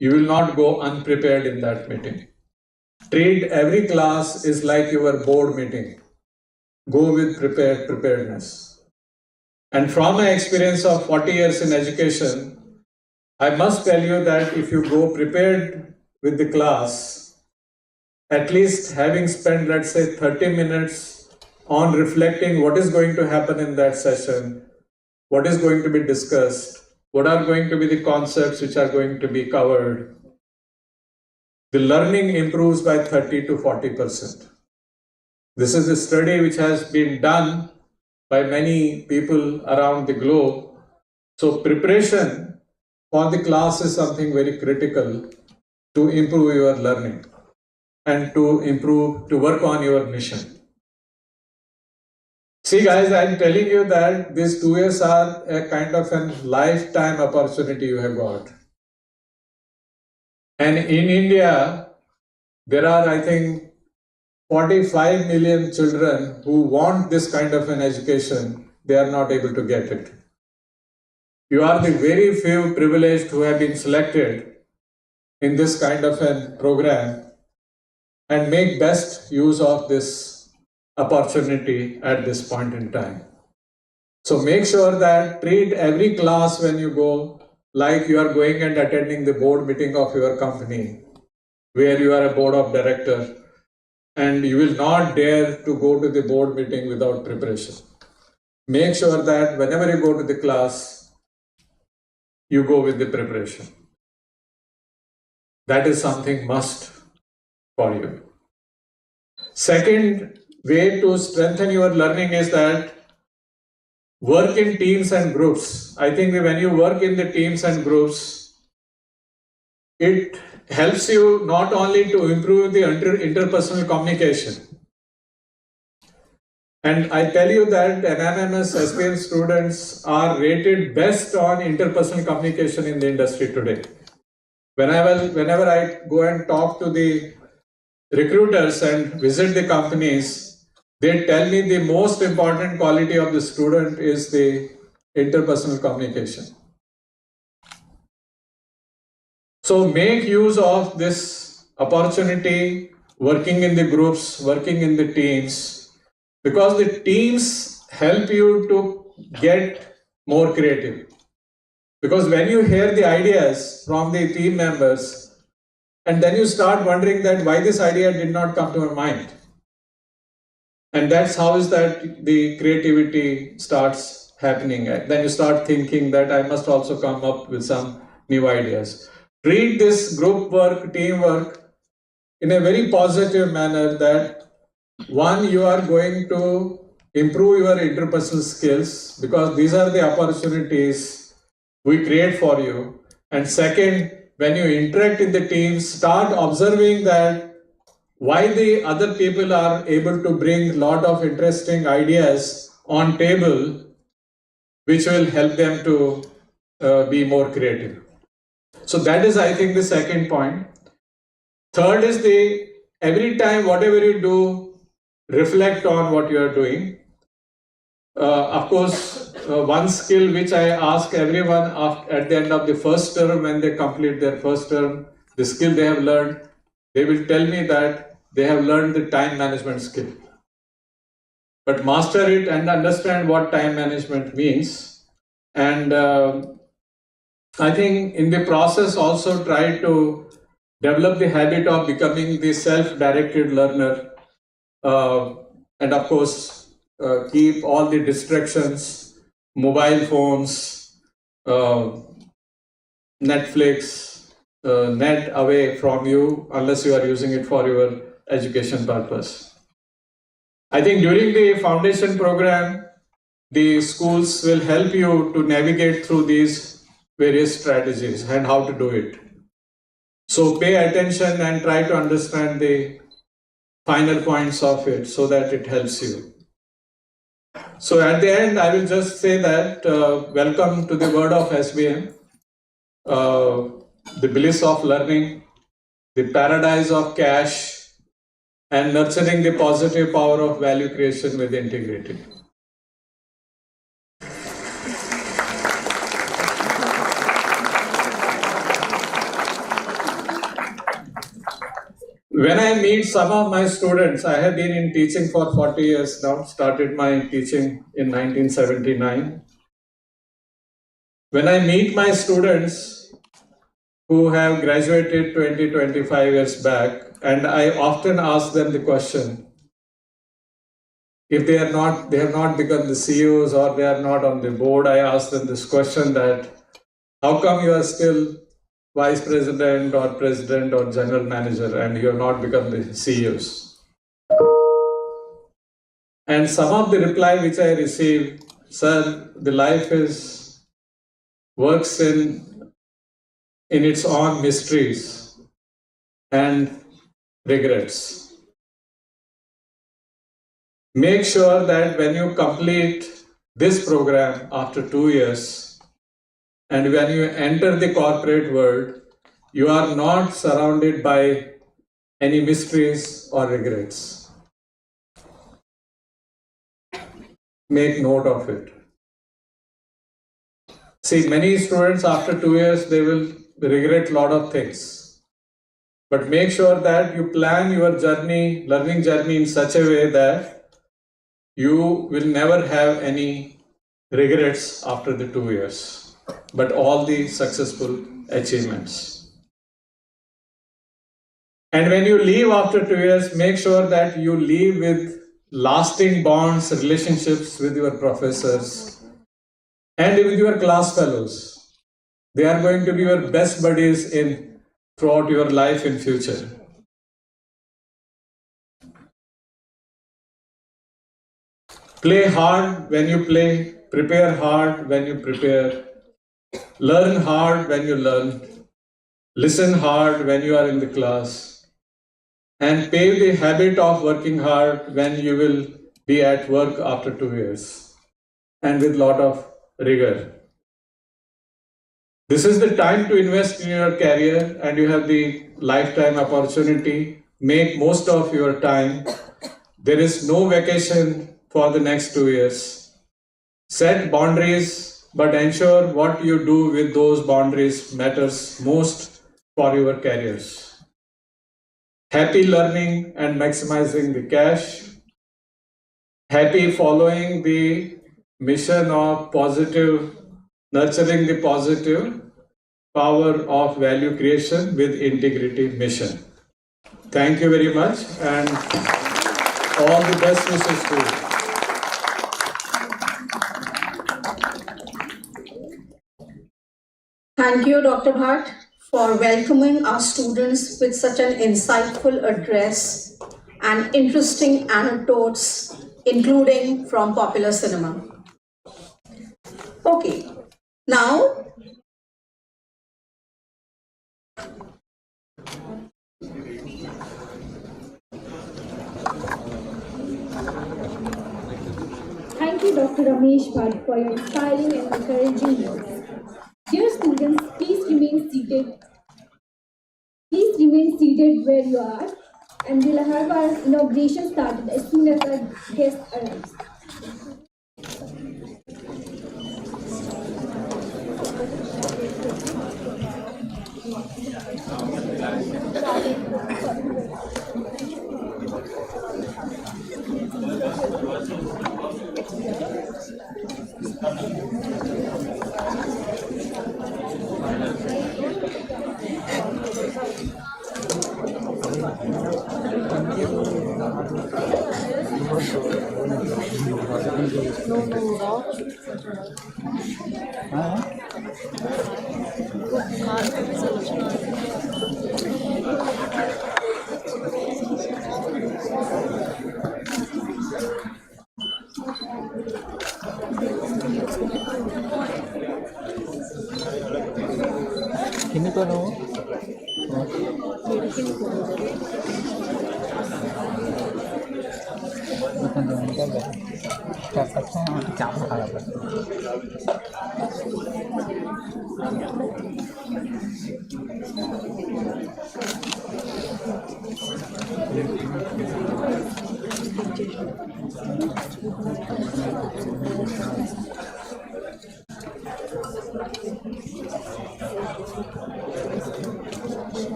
you will not go unprepared in that meeting. Treat every class is like your board meeting. Go with preparedness. And from my experience of 40 years in education, I must tell you that if you go prepared with the class, at least having spent, let's say, 30 minutes on reflecting what is going to happen in that session, what is going to be discussed, what are going to be the concepts which are going to be covered, the learning improves by 30 to 40%. This is a study which has been done by many people around the globe. So preparation for the class is something very critical to improve your learning and to work on your mission. See guys, I am telling you that these 2 years are a kind of a lifetime opportunity you have got. And in India, there are, I think, 45 million children who want this kind of an education. They are not able to get it. You are the very few privileged who have been selected in this kind of a program, and make best use of this opportunity at this point in time. So make sure that treat every class when you go like you are going and attending the board meeting of your company, where you are a board of director, and you will not dare to go to the board meeting without preparation. Make sure that whenever you go to the class, you go with the preparation. That is something must for you. Second way to strengthen your learning is that work in teams and groups. I think when you work in the teams and groups, it helps you not only to improve the interpersonal communication. And I tell you that NMMS SPM students are rated best on interpersonal communication in the industry today. Whenever I go and talk to the recruiters and visit the companies, they tell me the most important quality of the student is the interpersonal communication. So make use of this opportunity, working in the groups, working in the teams, because the teams help you to get more creative. Because when you hear the ideas from the team members, and then you start wondering that why this idea did not come to my mind. And that's how is that the creativity starts happening. Then you start thinking that I must also come up with some new ideas. Treat this group work, teamwork in a very positive manner, that one, you are going to improve your interpersonal skills because these are the opportunities we create for you. And second, when you interact in the team, start observing that why the other people are able to bring a lot of interesting ideas on table, which will help them to be more creative. So that is, I think, the second point. Third is every time, whatever you do, reflect on what you are doing. Of course, one skill which I ask everyone at the end of the first term, when they complete their first term, the skill they have learned, they will tell me that they have learned the time management skill. But master it and understand what time management means. And I think in the process also try to develop the habit of becoming the self-directed learner. And of course, keep all the distractions, mobile phones, Netflix, net away from you unless you are using it for your education purpose. I think during the foundation program, the schools will help you to navigate through these various strategies and how to do it. So pay attention and try to understand the final points of it so that it helps you. So at the end, I will just say that welcome to the world of SBM, the bliss of learning, the paradise of cash, and nurturing the positive power of value creation with integrity. When I meet some of my students, I have been in teaching for 40 years now, started my teaching in 1979. When I meet my students who have graduated 20-25 years back, and I often ask them the question, if they have not become the CEOs or they are not on the board, I ask them this question, that how come you are still vice president or president or general manager and you have not become the CEOs? And some of the reply which I receive, sir, the life works in its own mysteries and regrets. Make sure that when you complete this program after 2 years and when you enter the corporate world, you are not surrounded by any mysteries or regrets. Make note of it. See, many students after 2 years, they will regret a lot of things. But make sure that you plan your journey, learning journey in such a way that you will never have any regrets after the 2 years, but all the successful achievements. And when you leave after 2 years, make sure that you leave with lasting bonds, relationships with your professors and with your class fellows. They are going to be your best buddies throughout your life in future. Play hard when you play, prepare hard when you prepare, learn hard when you learn, listen hard when you are in the class, and pave the habit of working hard when you will be at work after 2 years, and with lot of rigor. This is the time to invest in your career, and you have the lifetime opportunity. Make most of your time. There is no vacation for the next 2 years. Set boundaries, but ensure what you do with those boundaries matters most for your careers. Happy learning and maximizing the cash. Happy following the mission of positive, nurturing the positive power of value creation with integrity mission. Thank you very much, and all the best wishes to you. Thank you, Dr. Bhatt, for welcoming our students with such an insightful address and interesting anecdotes, including from popular cinema. Okay, now Thank you, Dr. Ramesh Bhatt, for your inspiring and encouraging words. Dear students, please remain seated. Please remain seated where you are, and we'll have our inauguration started as soon as our guest arrives. Kini ko no?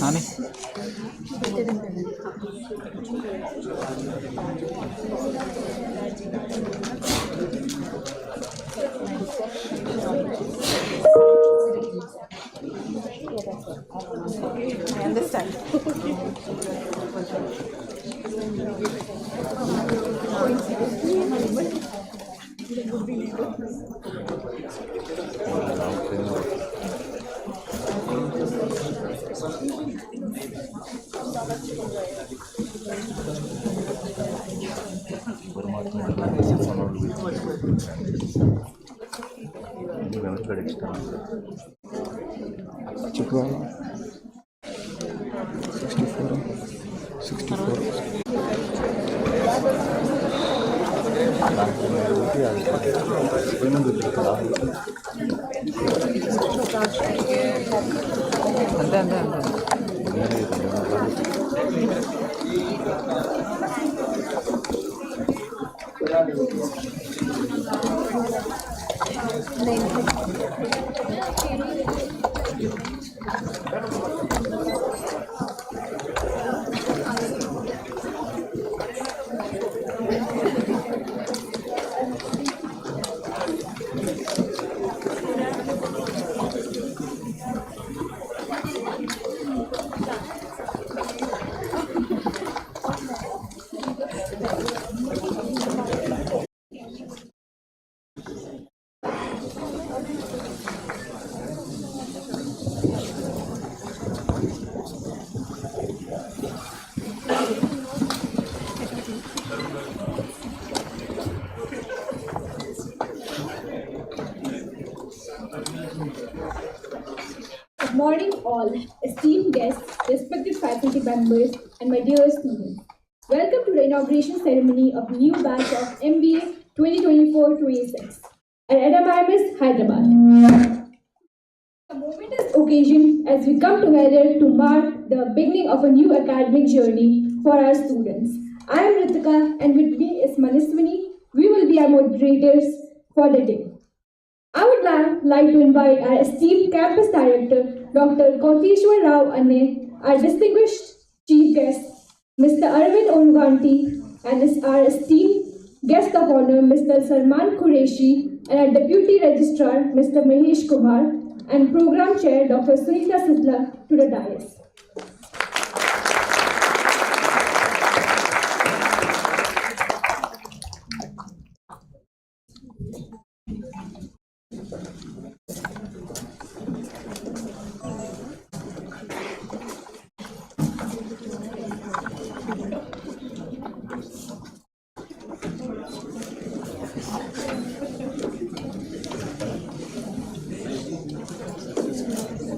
Nani I understand. చిక్కుకోవాలి 64 అంతే అంతే అంతే Good morning all, esteemed guests, respected faculty members, and my dear students. Welcome to the inauguration ceremony of new batch of MBA 2024-26 at Adamiris, Hyderabad. A momentous occasion as we come together to mark the beginning of a new academic journey for our students. I am Ritika and with me is Maniswini. We will be our moderators for the day. I would now like to invite our esteemed campus director, Dr. Koteshwar Rao Anne, our distinguished chief guest, Mr. Aravind Onuganti, and our esteemed guest of honor, Mr. Salman Qureshi, and our deputy registrar, Mr. Mahesh Kumar, and program chair, Dr. Sunita Sitla, to the dais.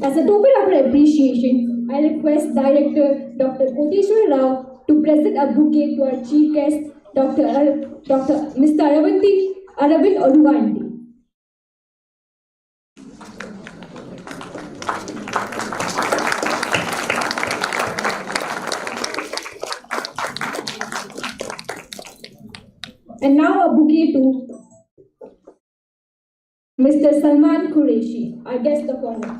As a token of our appreciation, I request Director Dr. Koteshwar Rao to present a bouquet to our chief guest, Mr. Aravind Onuganti. And now a bouquet to Mr. Salman Qureshi, our guest of honor.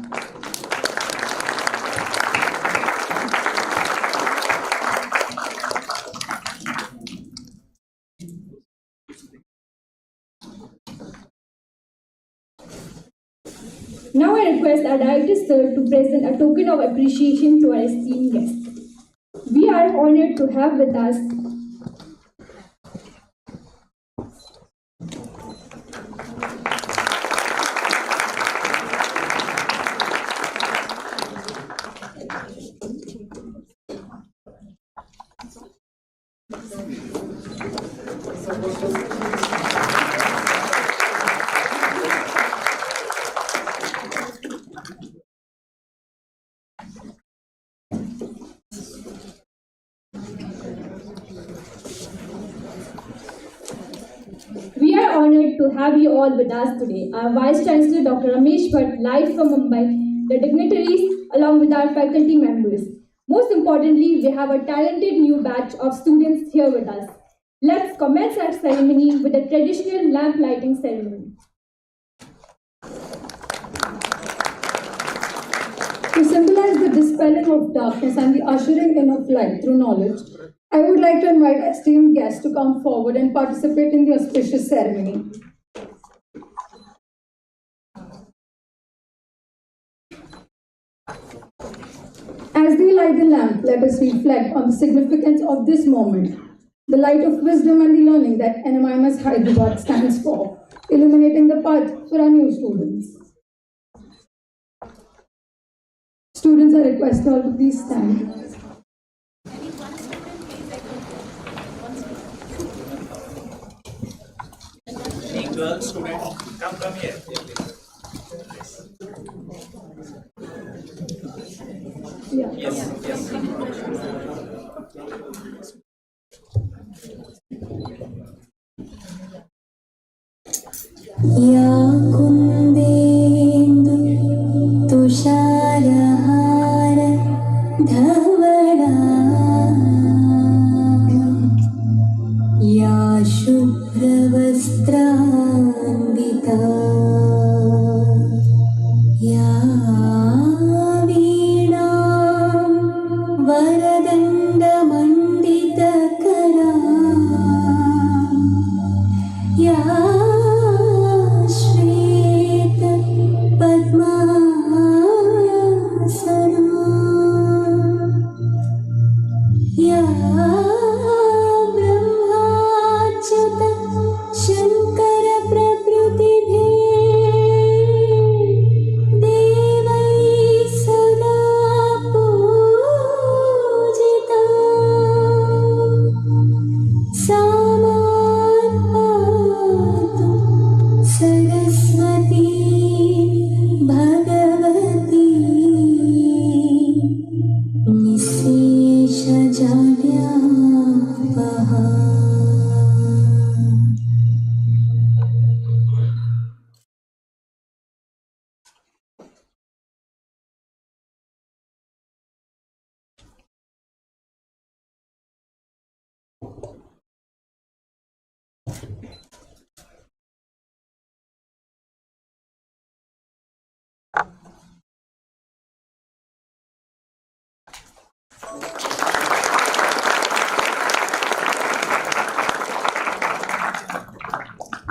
Now I request our director sir to present a token of appreciation to our esteemed guests. We are honored to have with us to have you all with us today. Our Vice Chancellor Dr. Ramesh Bhatt, live from Mumbai, the dignitaries along with our faculty members. Most importantly, we have a talented new batch of students here with us. Let's commence our ceremony with a traditional lamp lighting ceremony. To symbolize the dispelling of darkness and the ushering in of light through knowledge, I would like to invite esteemed guests to come forward and participate in the auspicious ceremony. As they light the lamp, let us reflect on the significance of this moment, the light of wisdom and the learning that NMIMS Hyderabad stands for, illuminating the path for our new students. Students are requested all to please stand. Girl student, come here. Yeah. Yes. या कुन्देन्दु तुषारहार धवला या शुभ्रवस्त्रान्विता या वीणां वरदण्डमण्डितकरा या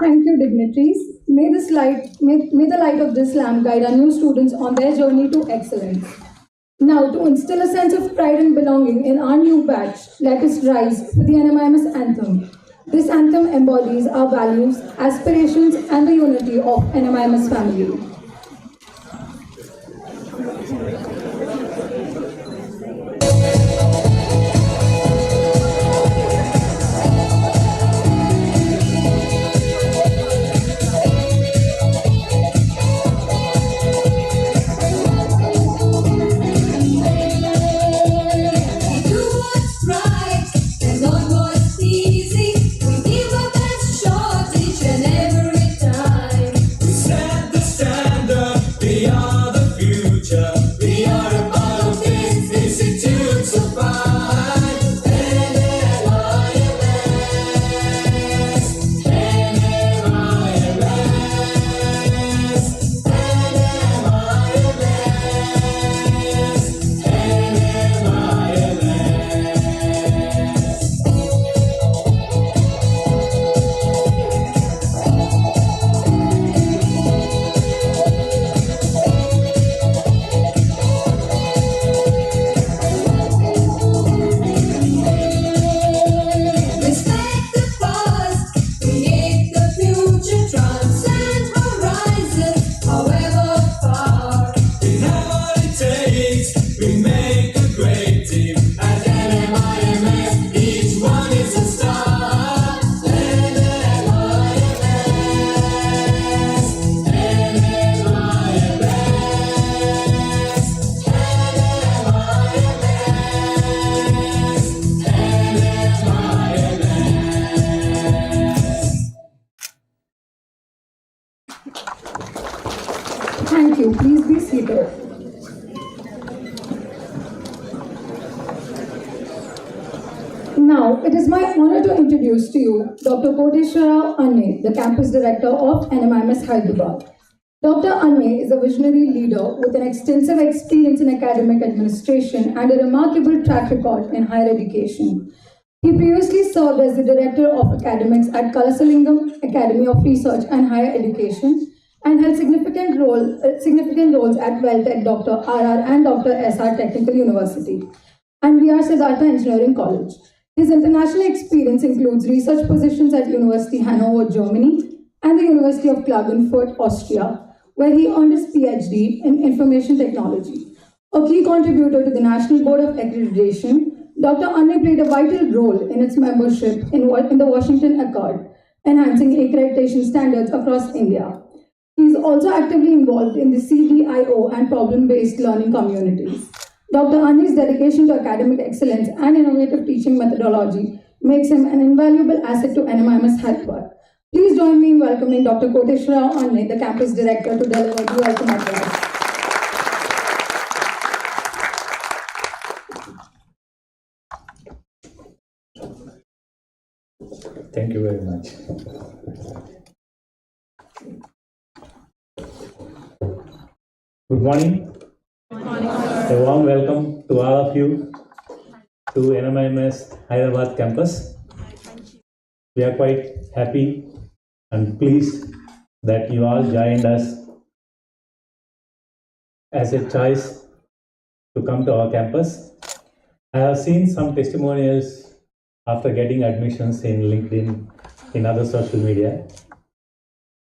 Thank you, dignitaries. May the light of this lamp guide our new students on their journey to excellence. Now, to instill a sense of pride and belonging in our new batch, let us rise with the NMIMS anthem. This anthem embodies our values, aspirations, and the unity of NMIMS family. Thank you. Please be seated. Now, it is my honor to introduce to you Dr. Kodeshwara Anne, the Campus Director of NMIMS Hyderabad. Dr. Anne is a visionary leader with an extensive experience in academic administration and a remarkable track record in higher education. He previously served as the Director of Academics at Kalasalingam Academy of Research and Higher Education and held significant roles at Welltech Dr. RR and Dr. SR Technical University and VR Siddhartha Engineering College. His international experience includes research positions at University Hannover, Germany and the University of Klagenfurt, Austria, where he earned his PhD in Information Technology. A key contributor to the National Board of Accreditation, Dr. Anne played a vital role in its membership in the Washington Accord, enhancing accreditation standards across India. He is also actively involved in the CDIO and problem-based learning communities. Dr. Anne's dedication to academic excellence and innovative teaching methodology makes him an invaluable asset to NMIMS Hyderabad. Please join me in welcoming Dr. Koteshwara Anne, the campus director, to deliver the welcome address. Thank you very much. Good morning. A warm welcome to all of you to NMIMS Hyderabad campus. We are quite happy and pleased that you all joined us as a choice to come to our campus. I have seen some testimonials after getting admissions in LinkedIn, in other social media.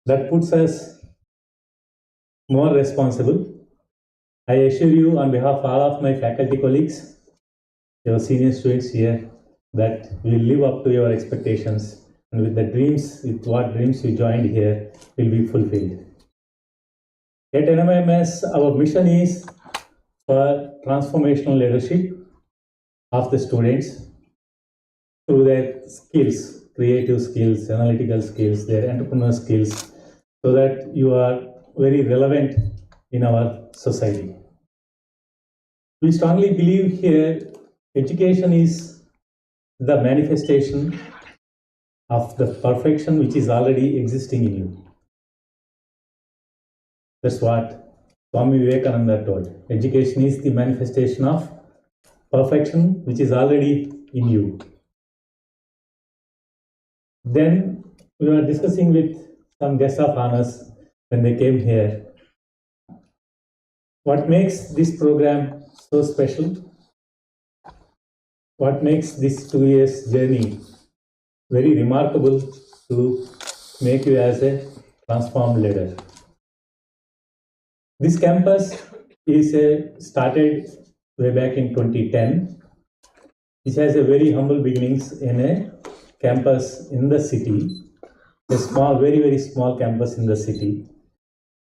That puts us more responsible. I assure you on behalf of all of my faculty colleagues, your senior students here, that we will live up to your expectations and with the dreams, with what dreams you joined here will be fulfilled. At NMIMS, our mission is for transformational leadership of the students through their skills, creative skills, analytical skills, their entrepreneurial skills, so that you are very relevant in our society. We strongly believe here education is the manifestation of the perfection which is already existing in you. That's what Swami Vivekananda told. Education is the manifestation of perfection which is already in you. Then we were discussing with some guests of honors when they came here. What makes this program so special? What makes this 2 years journey very remarkable to make you as a transformed leader? This campus is started way back in 2010. It has a very humble beginnings in a campus in the city, a small, very, very small campus in the city.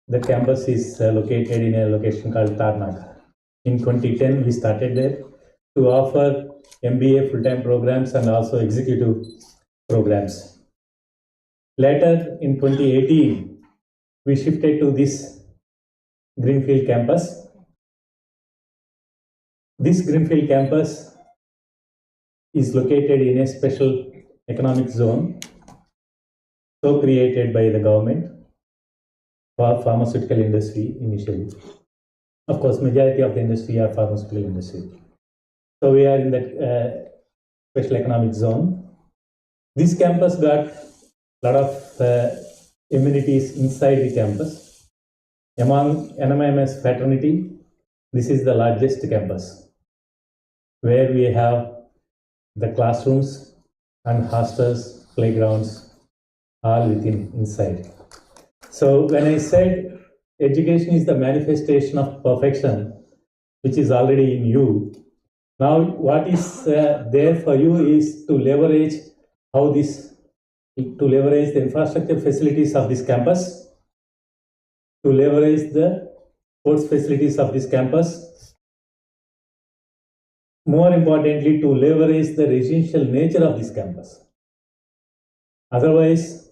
The campus is located in a location called Tarnagar. In 2010, we started there to offer MBA full-time programs and also executive programs. Later, in 2018, we shifted to this Greenfield campus. This Greenfield campus is located in a special economic zone, so created by the government for pharmaceutical industry initially. Of course, majority of the industry are pharmaceutical industry. So we are in that special economic zone. This campus got a lot of amenities inside the campus. Among NMIMS fraternity, this is the largest campus, where we have the classrooms and hostels, playgrounds, all within inside. So when I said education is the manifestation of perfection, which is already in you, now what is there for you is to leverage to leverage the infrastructure facilities of this campus, to leverage the sports facilities of this campus, more importantly, to leverage the residential nature of this campus. Otherwise,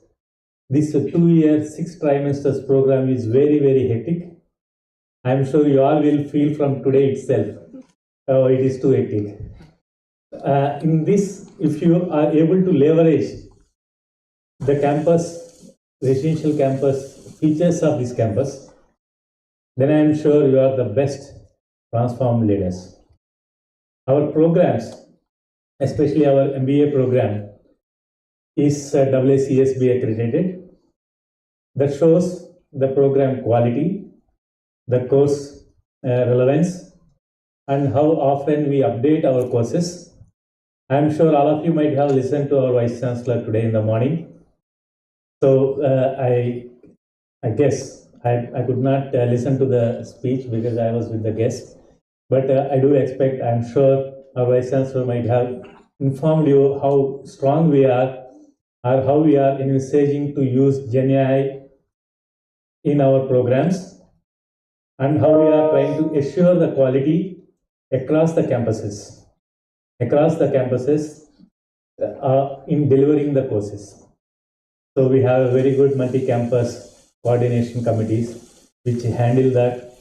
this 2-year, 6 trimesters program is very, very hectic. I am sure you all will feel from today itself, oh, it is too hectic. In this, if you are able to leverage the campus, residential campus features of this campus, then I am sure you are the best transformed leaders. Our programs, especially our MBA program, is AACSB accredited. That shows the program quality, the course relevance, and how often we update our courses. I am sure all of you might have listened to our Vice Chancellor today in the morning. So I guess I could not listen to the speech because I was with the guest. But I do expect, I'm sure our Vice Chancellor might have informed you how strong we are or how we are envisaging to use GenAI in our programs and how we are trying to assure the quality across the campuses. In delivering the courses. So we have a very good multi-campus coordination committees which handle that,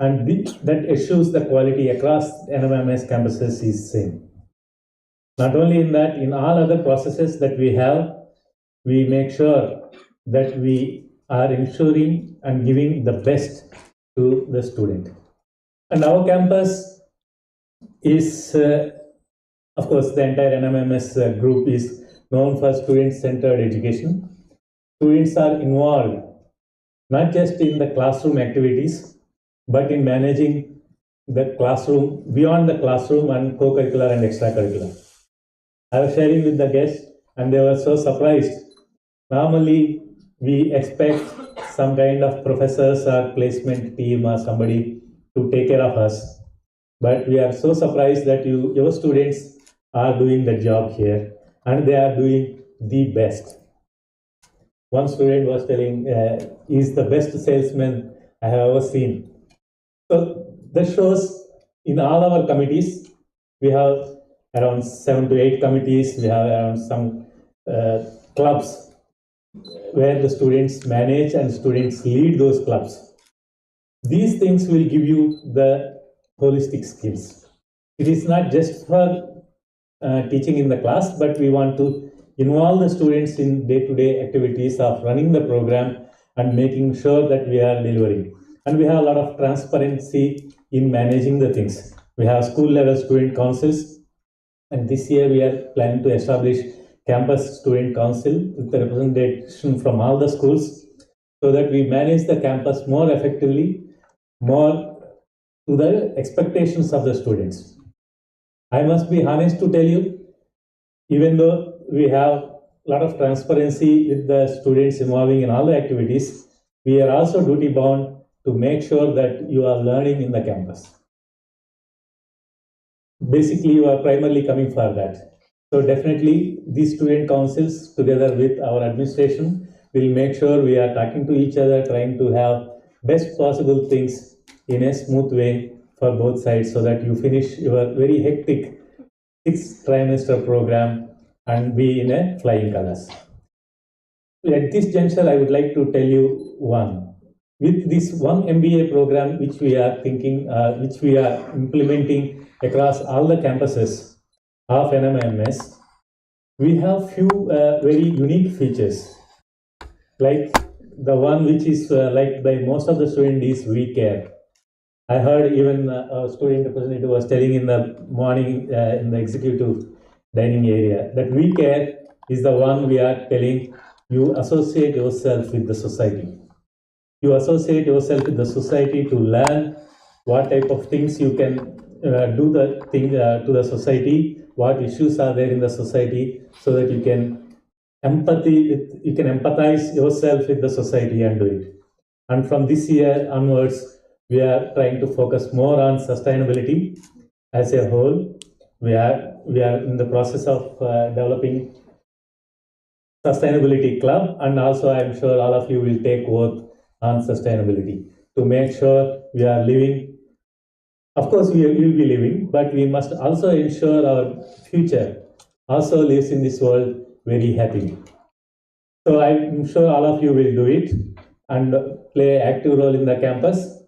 and that assures the quality across NMMS campuses is same. Not only in that, in all other processes that we have, we make sure that we are ensuring and giving the best to the student. And our campus is, of course, the entire NMMS group is known for student-centered education. Students are involved not just in the classroom activities, but in managing the classroom, beyond the classroom, and co-curricular and extracurricular. I was sharing with the guests and they were so surprised. Normally, we expect some kind of professors or placement team or somebody to take care of us. But we are so surprised that your students are doing the job here and they are doing the best. One student was telling, he's the best salesman I have ever seen. So that shows in all our committees, we have around 7 to 8 committees, we have around some clubs where the students manage and students lead those clubs. These things will give you the holistic skills. It is not just for teaching in the class, but we want to involve the students in day-to-day activities of running the program and making sure that we are delivering. And we have a lot of transparency in managing the things. We have school-level student councils, and this year we are planning to establish campus student council with the representation from all the schools so that we manage the campus more effectively, more to the expectations of the students. I must be honest to tell you, even though we have a lot of transparency with the students involving in all the activities, we are also duty bound to make sure that you are learning in the campus. Basically, you are primarily coming for that. So definitely these student councils together with our administration will make sure we are talking to each other, trying to have best possible things in a smooth way for both sides so that you finish your very hectic 6th trimester program and be in a flying colors. At this juncture, I would like to tell you one. With this one MBA program which we are thinking, which we are implementing across all the campuses of NMMS, we have few very unique features. Like the one which is liked by most of the students is We Care. I heard even a student representative was telling in the morning in the executive dining area that We Care is the one we are telling you associate yourself with the society. You associate yourself with the society to learn what type of things you can do the thing to the society, what issues are there in the society, so that you can empathize yourself with the society and do it. And from this year onwards, we are trying to focus more on sustainability as a whole. We are in the process of developing sustainability club, and also I am sure all of you will take oath on sustainability to make sure we are living. Of course, we will be living, but we must also ensure our future also lives in this world very happily. So I'm sure all of you will do it and play an active role in the campus.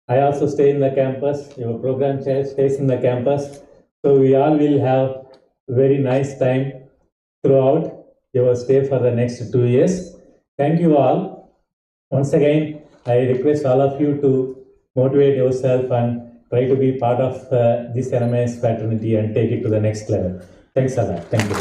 I also stay in the campus. Your program chair stays in the campus. So we all will have very nice time throughout your stay for the next 2 years. Thank you all. Once again, I request all of you to motivate yourself and try to be part of this NMS fraternity and take it to the next level. Thanks a lot. Thank you.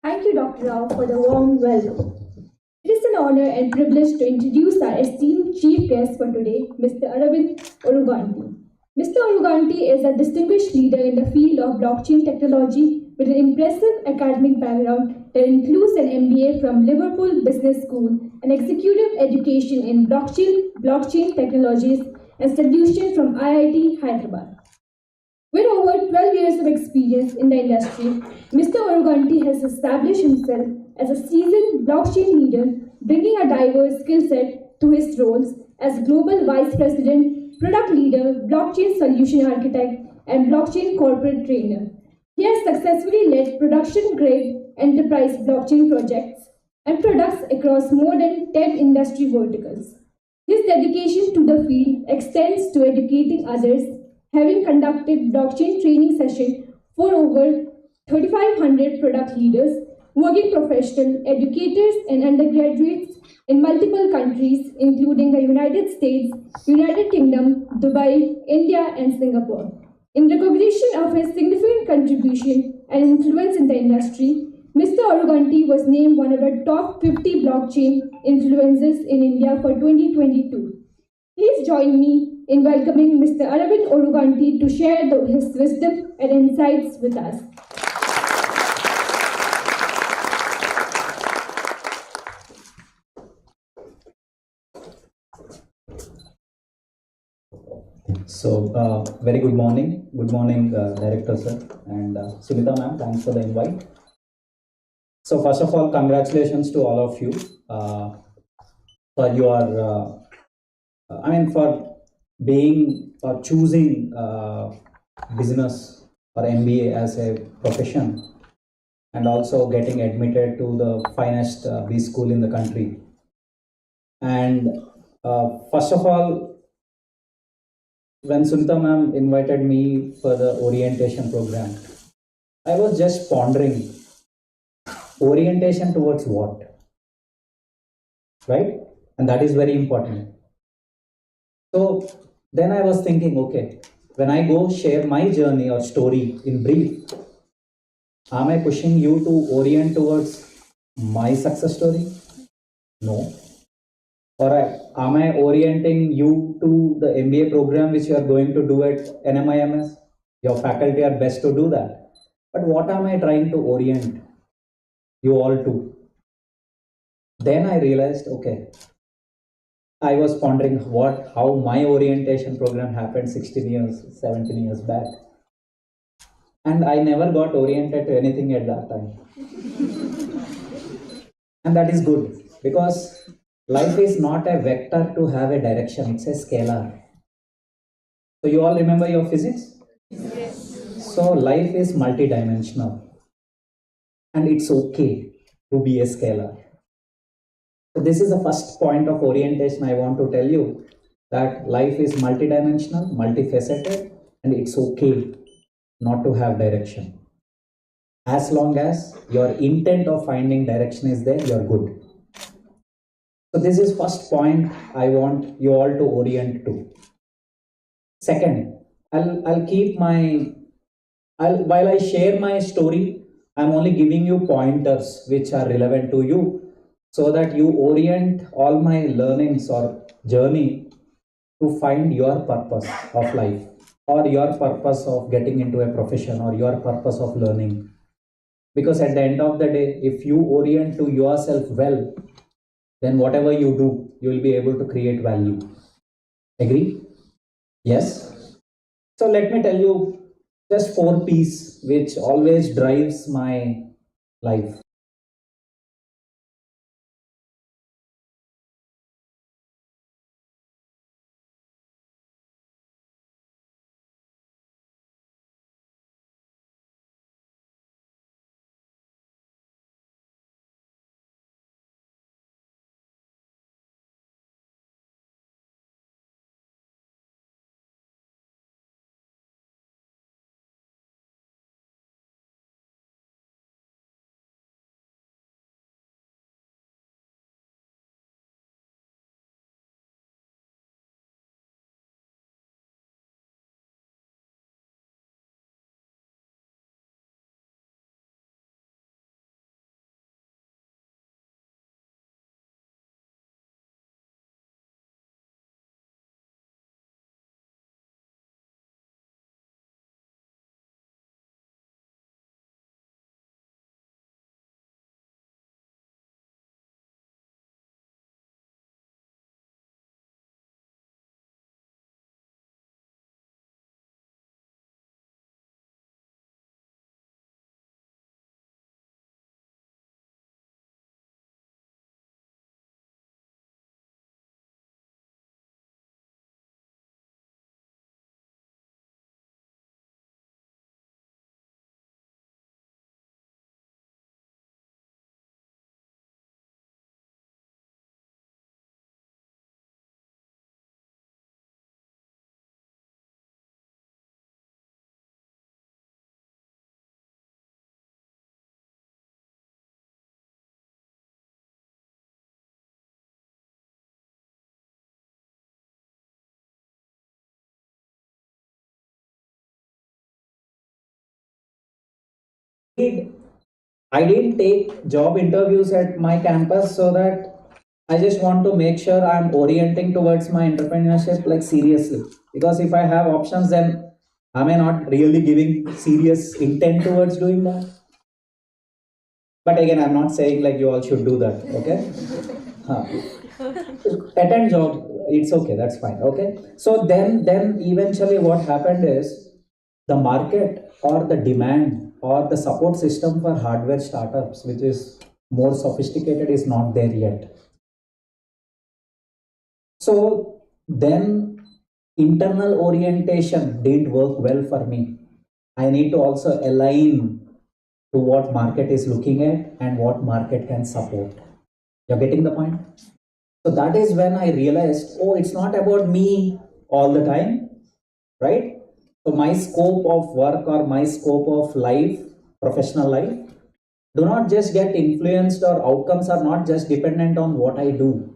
Thank you, Dr. Rao, for the warm welcome. It is an honor and privilege to introduce our esteemed chief guest for today, Mr. Aravind Oruganti. Mr. Oruganti is a distinguished leader in the field of blockchain technology with an impressive academic background that includes an MBA from Liverpool Business School, an executive education in blockchain technologies, and solutions from IIT Hyderabad. With over 12 years of experience in the industry, Mr. Oruganti has established himself as a seasoned blockchain leader, bringing a diverse skill set to his roles as Global Vice President, Product Leader, Blockchain Solution Architect, and Blockchain Corporate Trainer. He has successfully led production-grade enterprise blockchain projects and products across more than 10 industry verticals. His dedication to the field extends to educating others, having conducted blockchain training sessions for over 3,500 product leaders, working professional educators and undergraduates in multiple countries, including the United States, United Kingdom, Dubai, India, and Singapore. In recognition of his significant contribution and influence in the industry, Mr. Oruganti was named one of the top 50 blockchain influencers in India for 2022. Please join me in welcoming Mr. Aravind Oruganti to share his wisdom and insights with us. So, very good morning. Good morning, Director Sir and Sunita Ma'am. Thanks for the invite. So, first of all, congratulations to all of you for your, for being or choosing business or MBA as a profession, and also getting admitted to the finest B school in the country. And first of all, when Sunita ma'am invited me for the orientation program, I was just pondering, orientation towards what? Right? And that is very important. So then I was thinking, okay, when I go share my journey or story in brief, am I pushing you to orient towards my success story? No. Or am I orienting you to the MBA program which you are going to do at NMIMS? Your faculty are best to do that. But what am I trying to orient you all to? Then I realized, okay, I was pondering how my orientation program happened 16 years, 17 years back. And I never got oriented to anything at that time. And that is good, because life is not a vector to have a direction, it's a scalar. So you all remember your physics? Yes. So life is multidimensional, and it's okay to be a scalar. So this is the first point of orientation I want to tell you, that life is multidimensional, multifaceted, and it's okay not to have direction. As long as your intent of finding direction is there, you're good. So this is first point I want you all to orient to. Second, while I share my story, I'm only giving you pointers which are relevant to you, so that you orient all my learnings or journey to find your purpose of life, or your purpose of getting into a profession, or your purpose of learning. Because at the end of the day, if you orient to yourself well, then whatever you do, you will be able to create value. Agree? Yes? So let me tell you just 4 P's which always drives my life. I didn't take job interviews at my campus so that I just want to make sure I'm orienting towards my entrepreneurship like seriously. Because if I have options, then am I not really giving serious intent towards doing that? But again, I'm not saying like you all should do that, okay? Attend job, it's okay, that's fine, okay? So then eventually what happened is the market or the demand or the support system for hardware startups, which is more sophisticated, is not there yet. So then internal orientation didn't work well for me. I need to also align to what market is looking at and what market can support. You're getting the point? So that is when I realized, oh, it's not about me all the time, right? So my scope of work or my scope of life, professional life, do not just get influenced, or outcomes are not just dependent on what I do,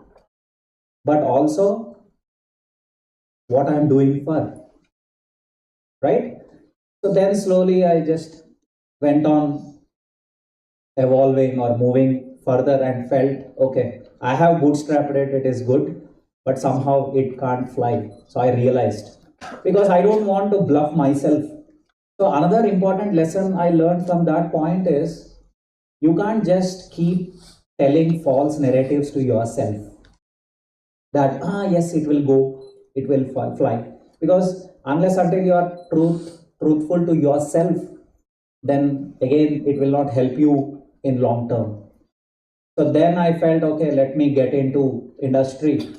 but also what I'm doing for, right? So then slowly I just went on evolving or moving further and felt, okay, I have bootstrapped it, it is good, but somehow it can't fly. So I realized, because I don't want to bluff myself. So another important lesson I learned from that point is, you can't just keep telling false narratives to yourself that, yes, it will go, it will fly. Because unless until you are truthful to yourself, then again, it will not help you in long term. So then I felt, okay, let me get into industry.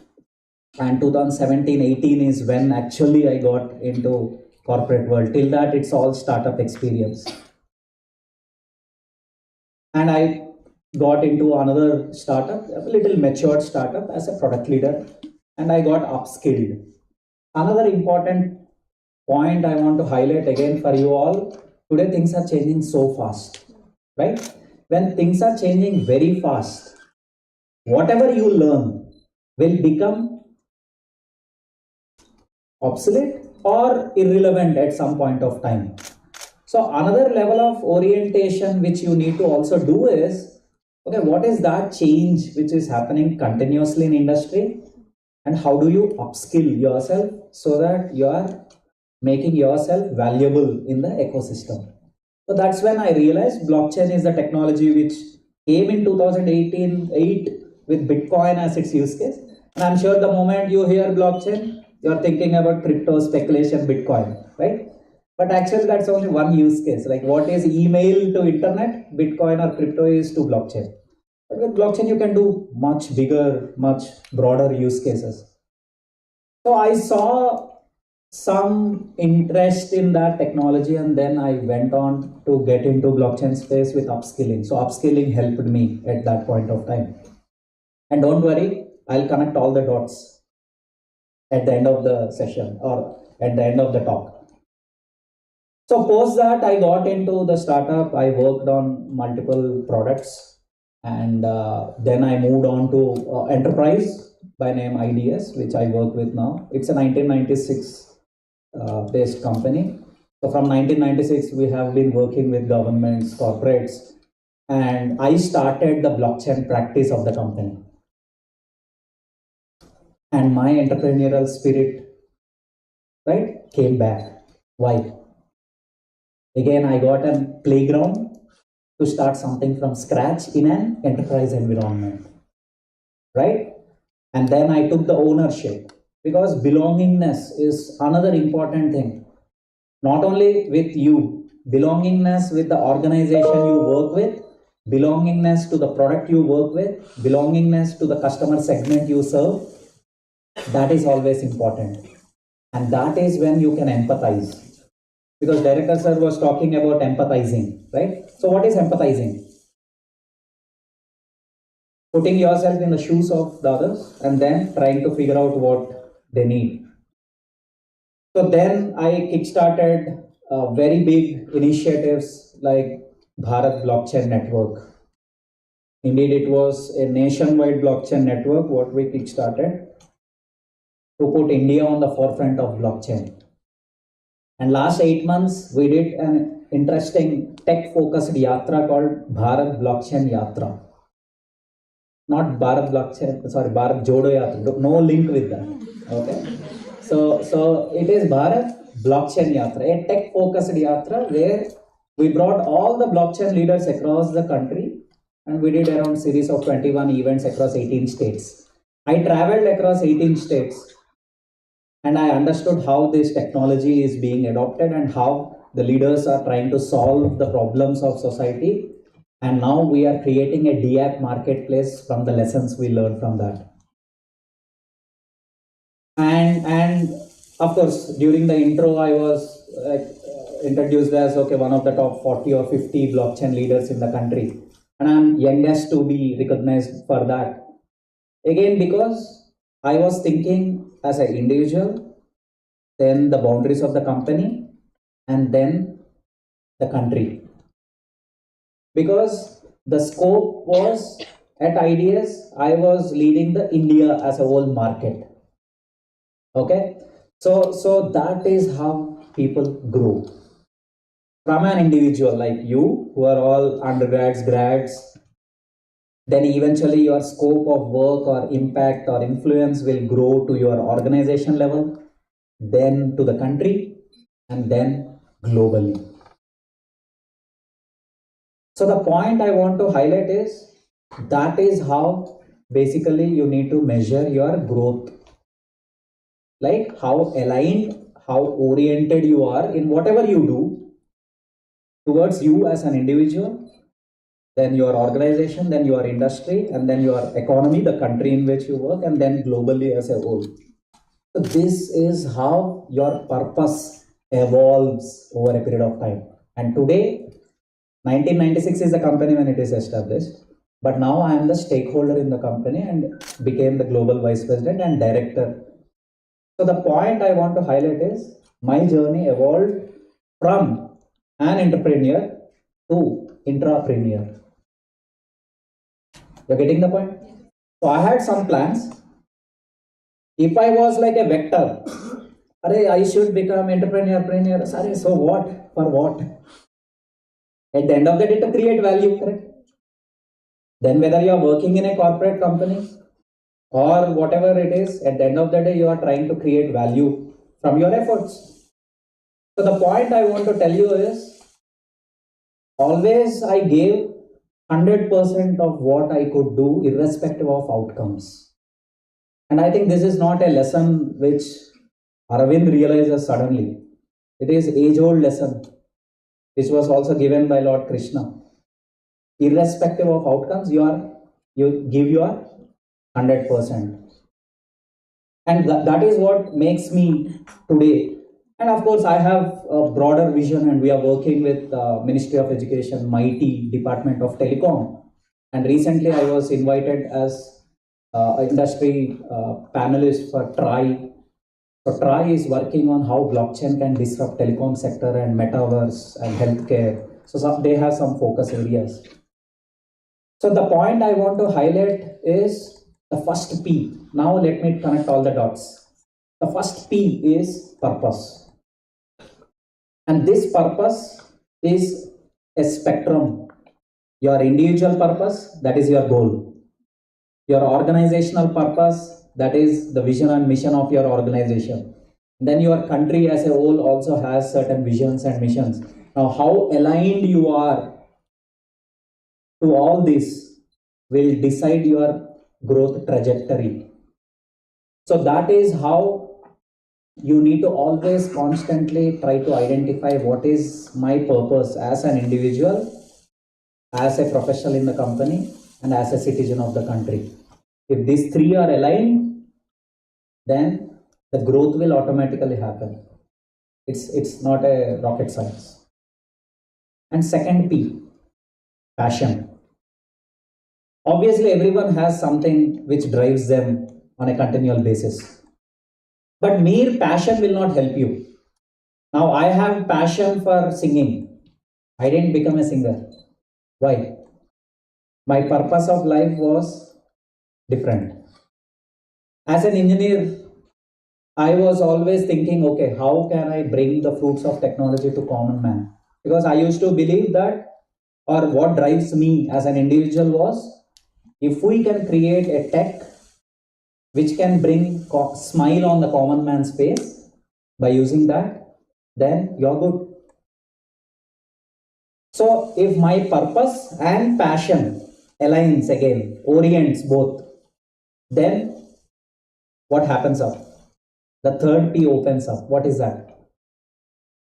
And 2017-18 is when actually I got into corporate world. Till that, it's all startup experience. And I got into another startup, a little matured startup as a product leader, and I got upskilled. Another important point I want to highlight again for you all, today things are changing so fast, right? When things are changing very fast, whatever you learn will become obsolete or irrelevant at some point of time. So another level of orientation which you need to also do is, okay, what is that change which is happening continuously in industry, and how do you upskill yourself so that you are making yourself valuable in the ecosystem. So that's when I realized blockchain is the technology which came in 2018 with Bitcoin as its use case. And I'm sure the moment you hear blockchain, you're thinking about crypto, speculation, Bitcoin, right? But actually that's only one use case. Like what is email to internet, Bitcoin or crypto is to blockchain. But with blockchain you can do much bigger, much broader use cases. So I saw some interest in that technology, and then I went on to get into blockchain space with upskilling. So upskilling helped me at that point of time. And don't worry, I'll connect all the dots at the end of the session or at the end of the talk. So post that, I got into the startup. I worked on multiple products, and then I moved on to enterprise by name IDS, which I work with now. It's a 1996 based company. So from 1996, we have been working with governments, corporates, and I started the blockchain practice of the company. And my entrepreneurial spirit, right, came back. Why? Again, I got a playground to start something from scratch in an enterprise environment, right? And then I took the ownership, because belongingness is another important thing. Not only with you, belongingness with the organization you work with, belongingness to the product you work with, belongingness to the customer segment you serve, that is always important. And that is when you can empathize. Because Director Sir was talking about empathizing, right? So what is empathizing? Putting yourself in the shoes of the others and then trying to figure out what they need. So then I kickstarted very big initiatives like Bharat Blockchain Network. Indeed, it was a nationwide blockchain network what we kickstarted to put India on the forefront of blockchain. And last 8 months, we did interesting tech-focused yatra called Bharat Blockchain Yatra. Not Bharat Blockchain, sorry, Bharat Jodo Yatra. No link with that. Okay. So it is Bharat Blockchain Yatra, a tech-focused yatra where we brought all the blockchain leaders across the country, and we did around series of 21 events across 18 states. I traveled across 18 states and I understood how this technology is being adopted and how the leaders are trying to solve the problems of society. And now we are creating a DApp marketplace from the lessons we learned from that. And of course, during the intro, I was introduced as one of the top 40 or 50 blockchain leaders in the country, and I'm youngest to be recognized for that. Again, because I was thinking as an individual, then the boundaries of the company, and then the country. Because the scope was at IDS, I was leading the India as a whole market. Okay, so that is how people grow. From an individual like you, who are all undergrads, grads, then eventually your scope of work or impact or influence will grow to your organization level, then to the country, and then globally. So the point I want to highlight is that is how basically you need to measure your growth. Like how aligned, how oriented you are in whatever you do towards you as an individual, then your organization, then your industry, and then your economy, the country in which you work, and then globally as a whole. So this is how your purpose evolves over a period of time. And today, 1996 is the company when it is established, but now I am the stakeholder in the company and became the global vice president and director. So the point I want to highlight is my journey evolved from an entrepreneur to intrapreneur. You're getting the point? So I had some plans. If I was like a vector, I should become entrepreneur. Sorry, so what? For what? At the end of the day, to create value, correct? Then whether you are working in a corporate company or whatever it is, at the end of the day, you are trying to create value from your efforts. So the point I want to tell you is, always I gave 100% of what I could do irrespective of outcomes. And I think this is not a lesson which Aravind realizes suddenly. It is age-old lesson, which was also given by Lord Krishna. Irrespective of outcomes, you give your 100%. And that is what makes me today. And of course, I have a broader vision, and we are working with Ministry of Education, MIT, Department of Telecom. And recently I was invited as an industry panelist for TRI. So TRI is working on how blockchain can disrupt telecom sector and metaverse and healthcare. So they have some focus areas. So the point I want to highlight is the first P. Now let me connect all the dots. The first P is purpose. And this purpose is a spectrum. Your individual purpose, that is your goal. Your organizational purpose, that is the vision and mission of your organization. Then your country as a whole also has certain visions and missions. Now, how aligned you are to all this will decide your growth trajectory. So that is how you need to always constantly try to identify what is my purpose as an individual, as a professional in the company, and as a citizen of the country. If these three are aligned, then the growth will automatically happen. It's not a rocket science. And second P, passion. Obviously, everyone has something which drives them on a continual basis. But mere passion will not help you. Now, I have passion for singing. I didn't become a singer. Why? My purpose of life was different. As an engineer, I was always thinking, okay, how can I bring the fruits of technology to common man? Because I used to believe that, or what drives me as an individual was, if we can create a tech which can bring smile on the common man's face by using that, then you're good. So if my purpose and passion aligns again, orients both, then what happens up? The third P opens up. What is that?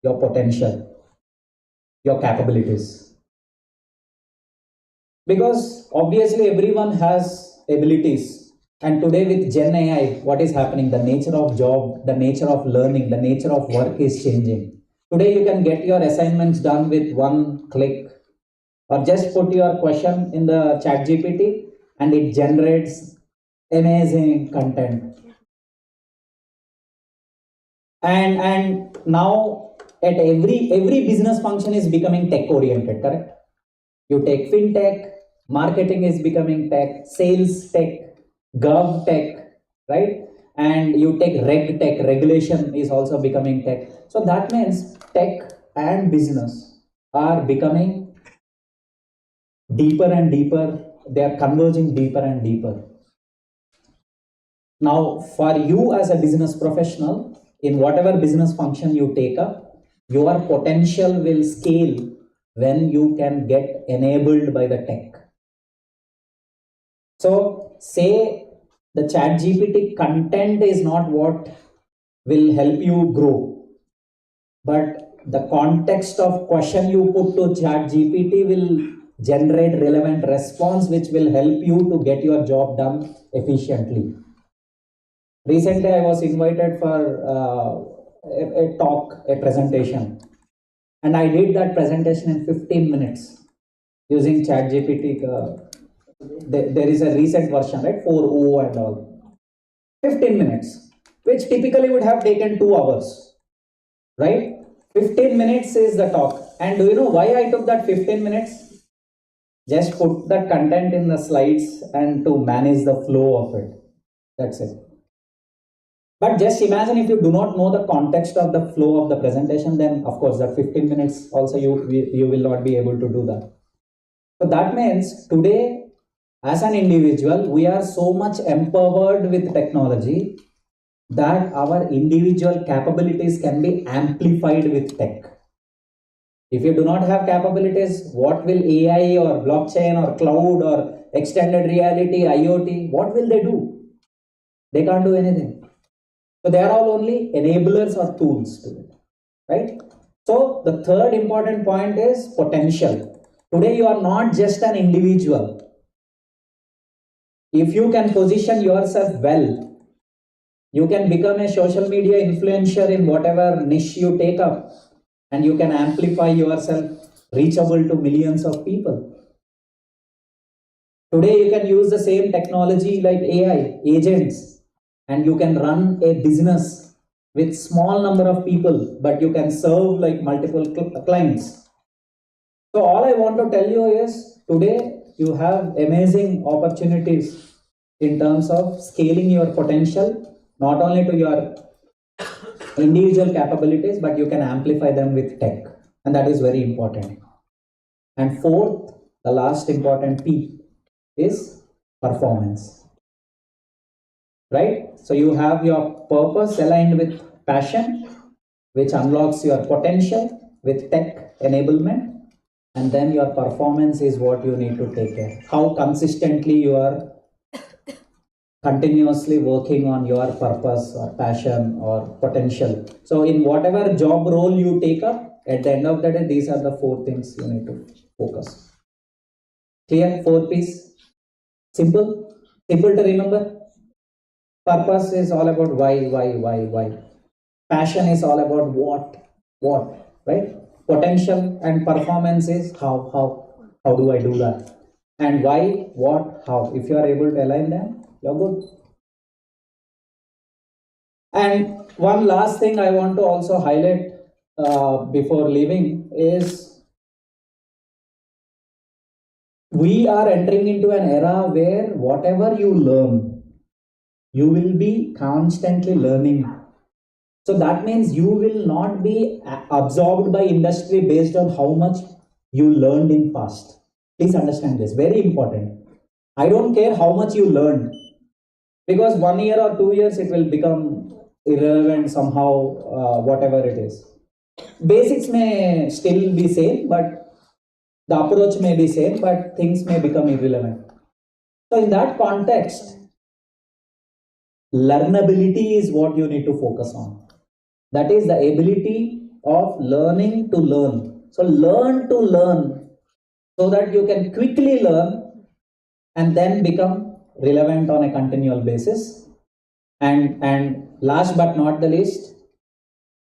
Your potential, your capabilities. Because obviously everyone has abilities. And today with Gen AI, what is happening? The nature of job, the nature of learning, the nature of work is changing. Today you can get your assignments done with one click, or just put your question in the chat GPT and it generates amazing content. And now at every business function is becoming tech oriented, correct? You take fintech, marketing is becoming tech, sales tech, gov tech, right? And you take reg tech, regulation is also becoming tech. So that means tech and business are becoming deeper and deeper. They are converging deeper and deeper. Now, for you as a business professional, in whatever business function you take up, your potential will scale when you can get enabled by the tech. So, say the chat GPT content is not what will help you grow, but the context of question you put to chat GPT will generate relevant response which will help you to get your job done efficiently. Recently, I was invited for a talk, a presentation, and I did that presentation in 15 minutes using ChatGPT. There is a recent version, right? 4.0 and all. 15 minutes, which typically would have taken 2 hours, right? 15 minutes is the talk. And do you know why I took that 15 minutes? Just put that content in the slides and to manage the flow of it. That's it. But just imagine if you do not know the context of the flow of the presentation, then of course that 15 minutes also you will not be able to do that. So that means today as an individual, we are so much empowered with technology that our individual capabilities can be amplified with tech. If you do not have capabilities, what will AI or blockchain or cloud or extended reality, IoT, what will they do? They can't do anything. So they are all only enablers or tools to it, right? So the third important point is potential. Today you are not just an individual. If you can position yourself well, you can become a social media influencer in whatever niche you take up, and you can amplify yourself, reachable to millions of people. Today you can use the same technology like AI, agents, and you can run a business with small number of people, but you can serve like multiple clients. So all I want to tell you is today you have amazing opportunities in terms of scaling your potential, not only to your individual capabilities, but you can amplify them with tech. And that is very important. And fourth, the last important P is performance. Right? So you have your purpose aligned with passion, which unlocks your potential with tech enablement, and then your performance is what you need to take care. How consistently you are continuously working on your purpose or passion or potential. So in whatever job role you take up, at the end of the day, these are the 4 things you need to focus. Clear? 4 P's. Simple to remember. Purpose is all about why. Passion is all about what, right? Potential and performance is how do I do that? And why, what, how. If you are able to align them, you're good. And one last thing I want to also highlight before leaving is we are entering into an era where whatever you learn, you will be constantly learning. So that means you will not be absorbed by industry based on how much you learned in past. Please understand this, very important. I don't care how much you learned, because 1 year or 2 years it will become irrelevant somehow, whatever it is. Basics may still be same, but the approach may be same, but things may become irrelevant. So in that context, learnability is what you need to focus on. That is the ability of learning to learn. So learn to learn so that you can quickly learn and then become relevant on a continual basis. And last but not the least,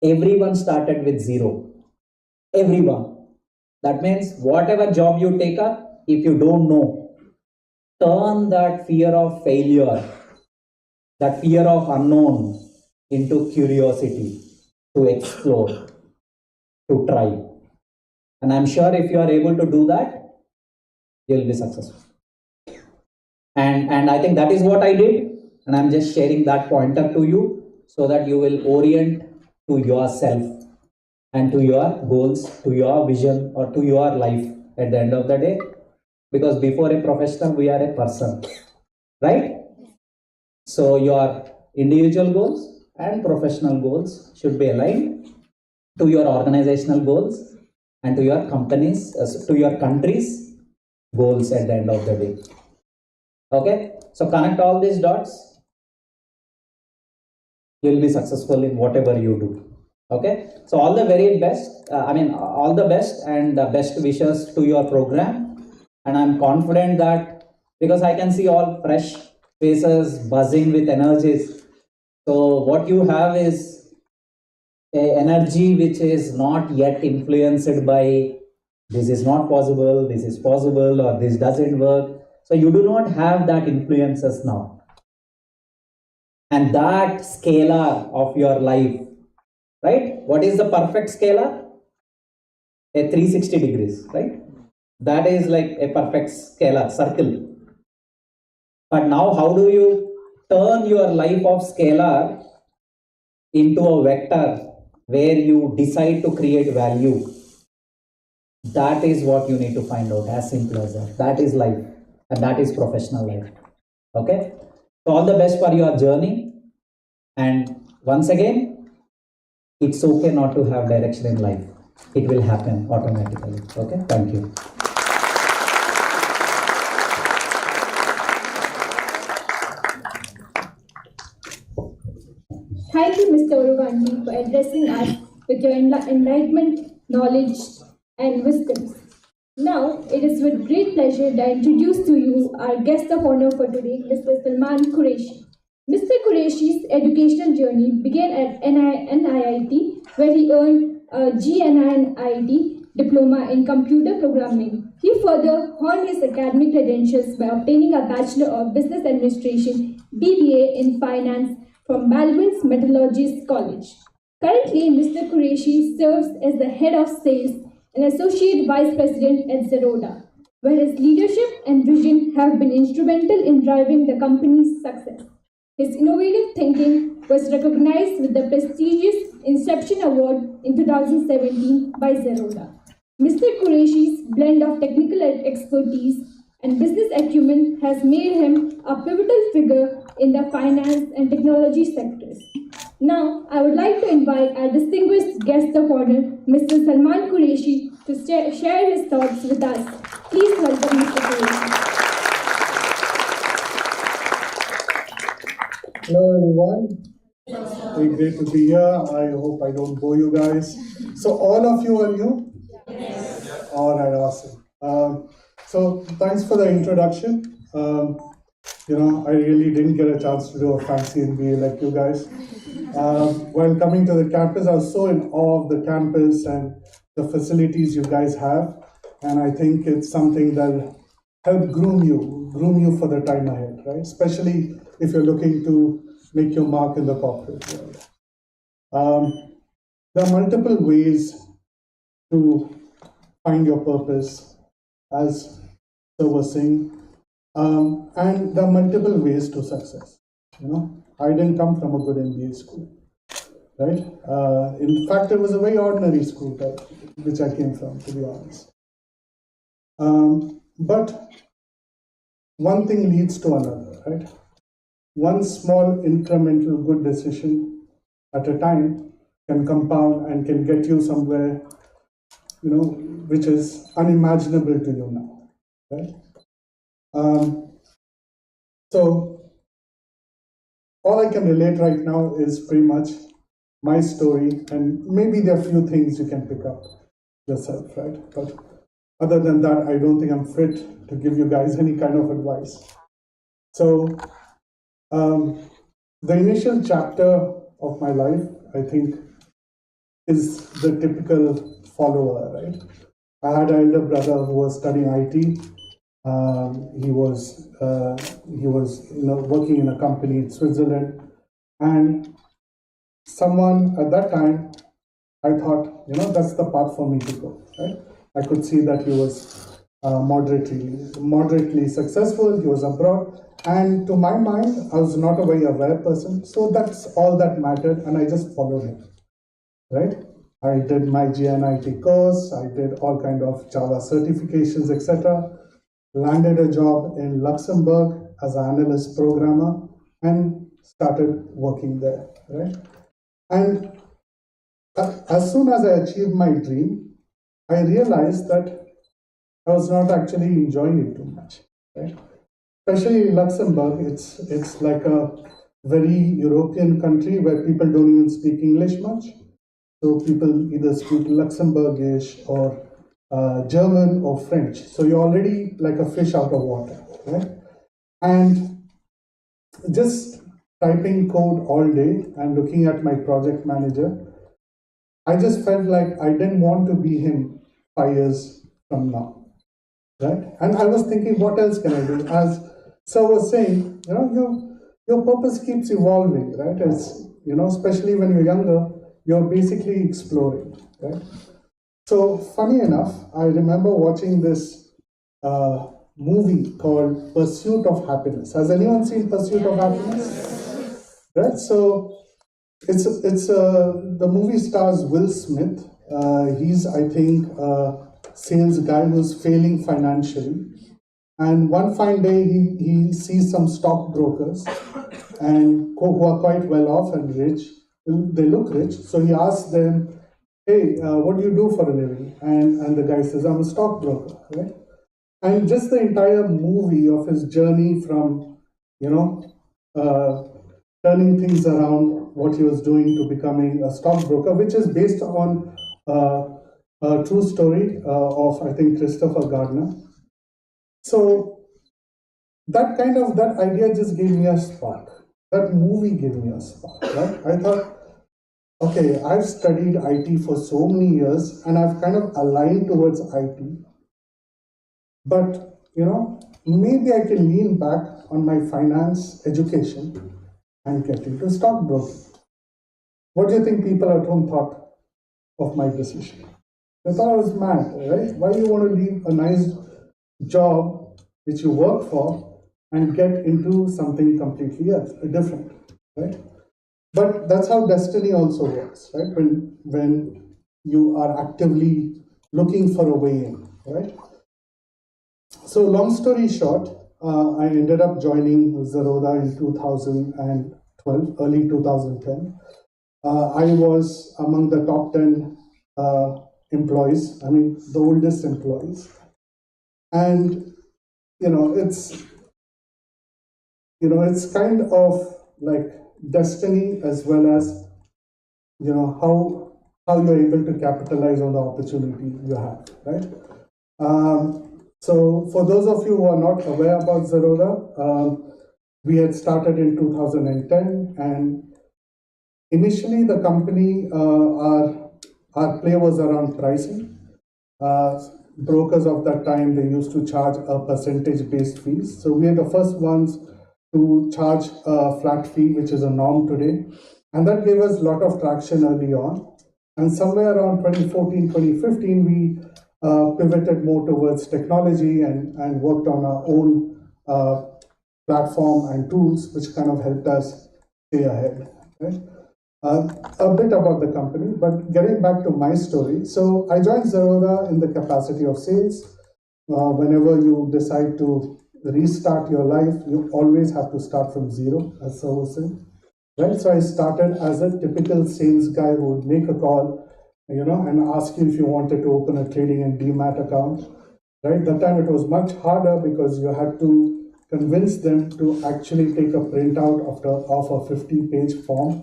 everyone started with zero. Everyone. That means whatever job you take up, if you don't know, turn that fear of failure, that fear of unknown into curiosity to explore, to try. And I'm sure if you are able to do that, you'll be successful. And I think that is what I did. And I'm just sharing that pointer to you so that you will orient to yourself and to your goals, to your vision, or to your life at the end of the day. Because before a professional, we are a person, right? So your individual goals and professional goals should be aligned to your organizational goals and to your companies, to your country's goals at the end of the day. Okay, so connect all these dots. You'll be successful in whatever you do. Okay, so all the very best, all the best and the best wishes to your program. And I'm confident that, because I can see all fresh faces buzzing with energies. So what you have is a energy which is not yet influenced by this is not possible, this is possible, or this doesn't work. So you do not have that influences now. And that scalar of your life, right? What is the perfect scalar? A 360 degrees, right? That is like a perfect scalar, circle. But now how do you turn your life of scalar into a vector where you decide to create value? That is what you need to find out, as simple as that. That is life, and that is professional life. Okay? So all the best for your journey. And once again, it's okay not to have direction in life. It will happen automatically. Okay? Thank you. Thank you, Mr. Urugandi, for addressing us with your enlightenment, knowledge, and wisdom. Now, it is with great pleasure that I introduce to you our guest of honor for today, Mr. Salman Qureshi. Mr. Qureshi's educational journey began at NIIT, where he earned a GNIIT diploma in computer programming. He further honed his academic credentials by obtaining a Bachelor of Business Administration, BBA in Finance from Baldwin's Methodologies College. Currently, Mr. Qureshi serves as the head of sales and associate vice president at Zerodha, where his leadership and vision have been instrumental in driving the company's success. His innovative thinking was recognized with the prestigious Inception Award in 2017 by Zerodha. Mr. Qureshi's blend of technical expertise and business acumen has made him a pivotal figure in the finance and technology sectors. Now, I would like to invite our distinguished guest of honor, Mr. Salman Qureshi, to share his thoughts with us. Please welcome Mr. Qureshi. Hello everyone, very great to be here. I hope I don't bore you guys. So all of you are new? Yes. All right, awesome. So thanks for the introduction. I really didn't get a chance to do a fancy MBA like you guys. While coming to the campus, I was so in awe of the campus and the facilities you guys have. And I think it's something that'll help groom you for the time ahead, right? Especially if you're looking to make your mark in the corporate world. There are multiple ways to find your purpose, as Sir was saying, and there are multiple ways to success. I didn't come from a good MBA school, right? In fact, it was a very ordinary school which I came from, to be honest. But one thing leads to another, right? One small incremental good decision at a time can compound and can get you somewhere, which is unimaginable to you now, right? So all I can relate right now is pretty much my story, and maybe there are a few things you can pick up yourself, right? But other than that, I don't think I'm fit to give you guys any kind of advice. So the initial chapter of my life, I think, is the typical follower, right? I had an elder brother who was studying IT. He was working in a company in Switzerland, and someone at that time, I thought, that's the path for me to go, right? I could see that he was moderately successful. He was abroad, and to my mind, I was not a very aware person, so that's all that mattered, and I just followed him, right? I did my GNIT course. I did all kind of Java certifications, etc. Landed a job in Luxembourg as an analyst programmer and started working there, right? And as soon as I achieved my dream, I realized that I was not actually enjoying it too much, right? Especially in Luxembourg, it's like a very European country where people don't even speak English much. So people either speak Luxembourgish or German or French. So you're already like a fish out of water, right? And just typing code all day and looking at my project manager, I just felt like I didn't want to be him 5 years from now, right? And I was thinking, what else can I do? As Sir was saying, your purpose keeps evolving, right? It's, especially when you're younger, you're basically exploring, right? So funny enough, I remember watching this movie called Pursuit of Happiness. Has anyone seen Pursuit of Happiness? Right. So it's the movie stars Will Smith. He's, I think, a sales guy who's failing financially, and one fine day he sees some stockbrokers and who are quite well off and rich. They look rich, so he asks them, "Hey, what do you do for a living?" And the guy says, "I'm a stockbroker," right? And just the entire movie of his journey from, turning things around, what he was doing to becoming a stockbroker, which is based on a true story of, I think, Christopher Gardner. So that idea just gave me a spark. That movie gave me a spark, right? I thought, okay, I've studied IT for so many years and I've kind of aligned towards IT. But, maybe I can lean back on my finance education and get into stockbroking. What do you think people at home thought of my decision? They thought I was mad, right? Why do you want to leave a nice job which you work for and get into something completely else, different, right? But that's how destiny also works, right? When you are actively looking for a way in, right? So long story short, I ended up joining Zerodha in 2012, early 2010. I was among the top 10 employees, the oldest employees. And, it's kind of like destiny as well as, how you're able to capitalize on the opportunity you have, right? So for those of you who are not aware about Zerodha, we had started in 2010, and initially the company, our play was around pricing. Brokers of that time, they used to charge a percentage-based fees. So we are the first ones to charge a flat fee, which is a norm today. And that gave us a lot of traction early on. And somewhere around 2014, 2015, we pivoted more towards technology and worked on our own platform and tools, which kind of helped us stay ahead, right? A bit about the company, but getting back to my story. So I joined Zerodha in the capacity of sales. Whenever you decide to restart your life, you always have to start from zero, as Sir was saying. Right? So I started as a typical sales guy who would make a call, and ask you if you wanted to open a trading and demat account. Right? That time it was much harder because you had to convince them to actually take a printout of a 50-page form,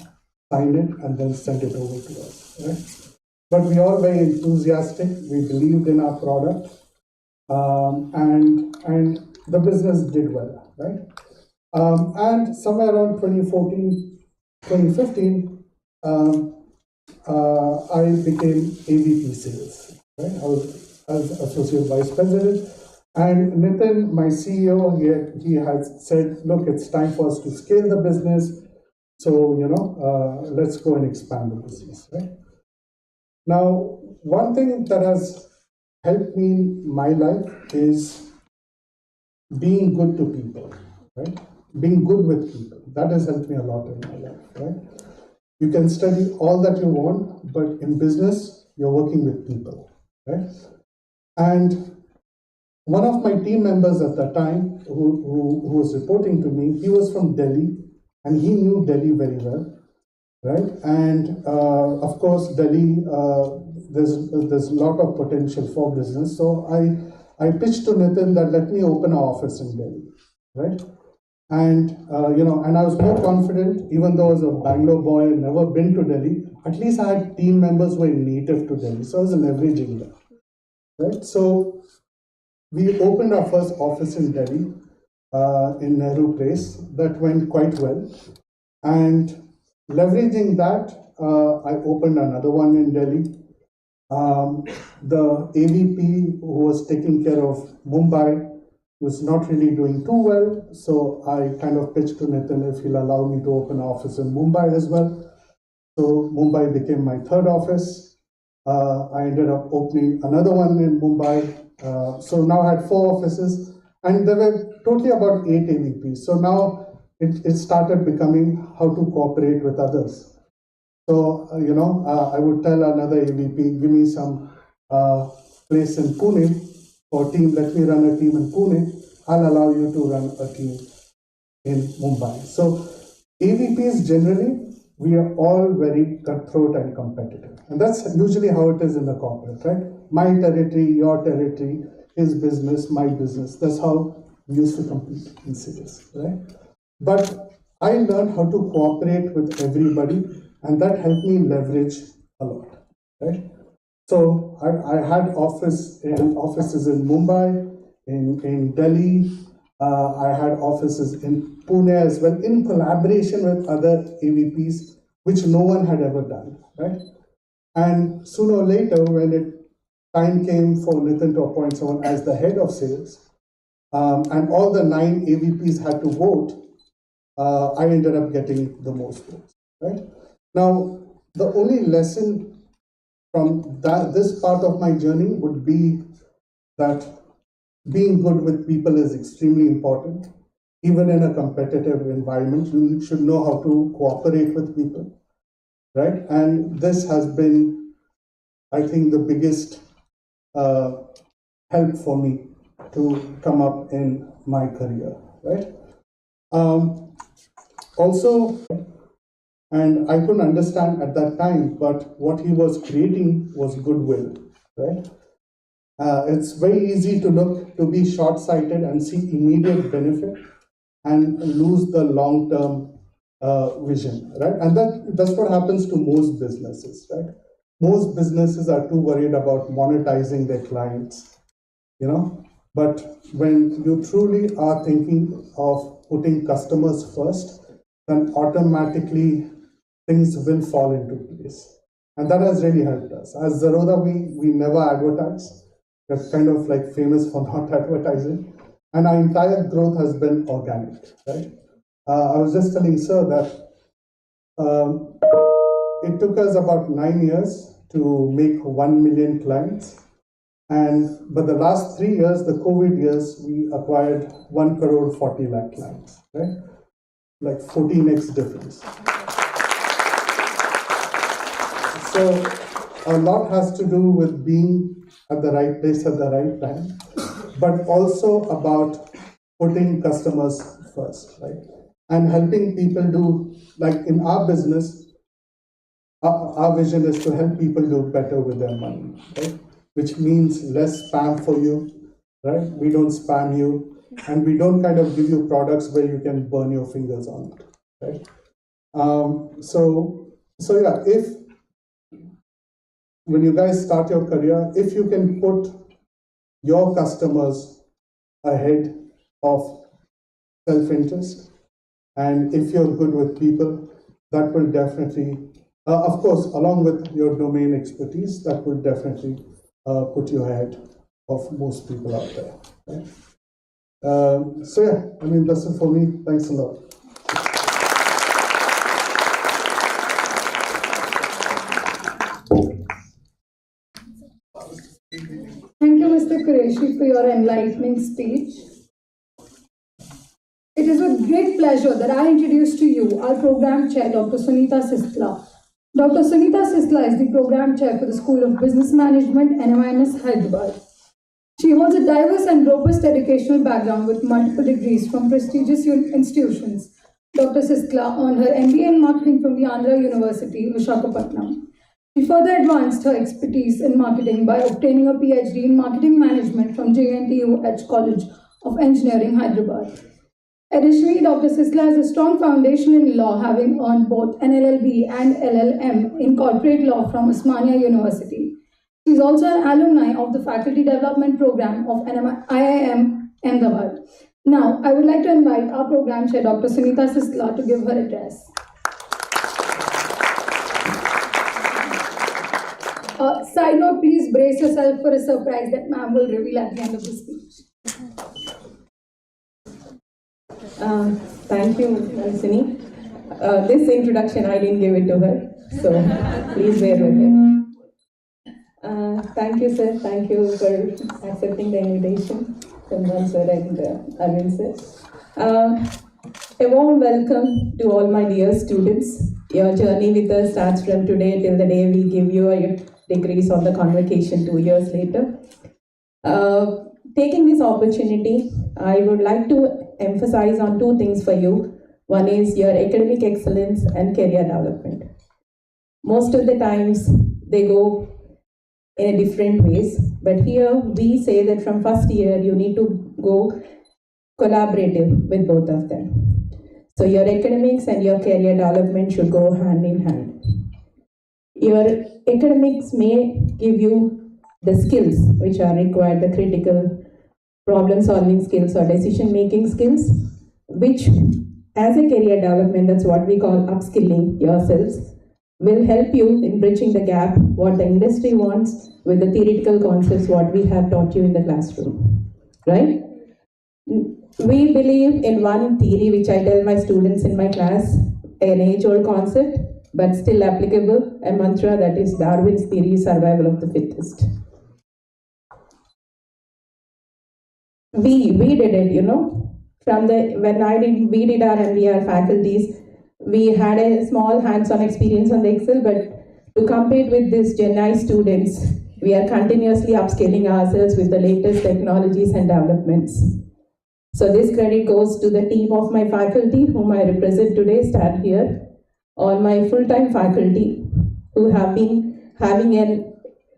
sign it, and then send it over to us. Right? But we are very enthusiastic. We believed in our product, and the business did well. Right? And somewhere around 2014, 2015, I became AVP sales. Right? I was as associate vice president. And Nitin, my CEO, he had said, look, it's time for us to scale the business. So, let's go and expand the business, right? Now, one thing that has helped me in my life is being good to people, right? Being good with people. That has helped me a lot in my life, right? You can study all that you want, but in business, you're working with people, right? And one of my team members at that time who was reporting to me, he was from Delhi and he knew Delhi very well, right? And of course, Delhi, there's a lot of potential for business. So I pitched to Nitin that let me open an office in Delhi, right? And, and I was more confident, even though I was a Bangalore boy and never been to Delhi, at least I had team members who were native to Delhi. So I was leveraging that. Right, so we opened our first office in Delhi, in Nehru Place. That went quite well, and leveraging that, I opened another one in Delhi. The AVP who was taking care of Mumbai was not really doing too well, so I kind of pitched to Nitin if he'll allow me to open an office in Mumbai as well. So Mumbai became my third office. I ended up opening another one in Mumbai. So now I had 4 offices, and there were totally about 8 AVPs. So now it started becoming how to cooperate with others. So, I would tell another AVP, give me some place in Pune or team, let me run a team in Pune. I'll allow you to run a team in Mumbai. So AVPs generally, we are all very cutthroat and competitive. And that's usually how it is in the corporate, right? My territory, your territory, his business, my business. That's how we used to compete in cities, right? But I learned how to cooperate with everybody, and that helped me leverage a lot, right? So I had offices in Mumbai, in Delhi. I had offices in Pune as well, in collaboration with other AVPs, which no one had ever done, right? And sooner or later, when time came for Nitin to appoint someone as the head of sales, and all the 9 AVPs had to vote, I ended up getting the most votes, right? Now, the only lesson from this part of my journey would be that being good with people is extremely important. Even in a competitive environment, you should know how to cooperate with people, right? And this has been, I think, the biggest help for me to come up in my career, right? Also, and I couldn't understand at that time, but what he was creating was goodwill, right? It's very easy to be short-sighted and see immediate benefit and lose the long-term vision, right? And that's what happens to most businesses, right? Most businesses are too worried about monetizing their clients, But when you truly are thinking of putting customers first, then automatically things will fall into place. And that has really helped us. As Zerodha, we never advertise. We're kind of like famous for not advertising. And our entire growth has been organic, right? I was just telling Sir that it took us about 9 years to make 1 million clients. But the last 3 years, the COVID years, we acquired 1 crore 40 lakh clients, right? Like 14x difference. So a lot has to do with being at the right place at the right time, but also about putting customers first, right? And helping people do, like in our business, our vision is to help people do better with their money, right? Which means less spam for you, right? We don't spam you, and we don't kind of give you products where you can burn your fingers on it, right? So yeah, if when you guys start your career, if you can put your customers ahead of self-interest, and if you're good with people, that will definitely, of course, along with your domain expertise, that will definitely put you ahead of most people out there. Right? So yeah, I mean, that's it for me. Thanks a lot. Thank you, Mr. Qureshi, for your enlightening speech. It is with great pleasure that I introduce to you our program chair, Dr. Sunita Sistla. Dr. Sunita Sistla is the program chair for the School of Business Management, NMIMS, Hyderabad. She holds a diverse and robust educational background with multiple degrees from prestigious institutions. Dr. Sistla earned her MBA in marketing from the Andhra University, Visakhapatnam. She further advanced her expertise in marketing by obtaining a PhD in marketing management from JNTU College of Engineering, Hyderabad. Additionally, Dr. Sistla has a strong foundation in law, having earned both an LLB and LLM in corporate law from Osmania University. She is also an alumni of the Faculty Development Program of IIM Ahmedabad. Now, I would like to invite our program chair, Dr. Sunita Sistla, to give her address. Side note, please brace yourself for a surprise that ma'am will reveal at the end of the speech. Thank you, Alsini. This introduction, I didn't give it to her, so please bear with it. Thank you, sir. Thank you for accepting the invitation, Kundan sir and Arvind sir. A warm welcome to all my dear students. Your journey with us starts from today till the day we give you your degrees on the convocation 2 years later. Taking this opportunity, I would like to emphasize on two things for you. One is your academic excellence and career development. Most of the times they go in a different ways, but here we say that from first year you need to go collaborative with both of them. So your academics and your career development should go hand in hand. Your academics may give you the skills which are required, the critical problem solving skills or decision making skills, which as a career development, that's what we call upskilling yourselves, will help you in bridging the gap what the industry wants with the theoretical concepts what we have taught you in the classroom, right? We believe in one theory which I tell my students in my class, an age-old concept but still applicable, a mantra, that is Darwin's theory, survival of the fittest. We did it, you know, from we did our MBA faculties, we had a small hands-on experience on the Excel, but to compete with these Gen I students, we are continuously upscaling ourselves with the latest technologies and developments. So this credit goes to the team of my faculty whom I represent today, stand here, all my full-time faculty who have been having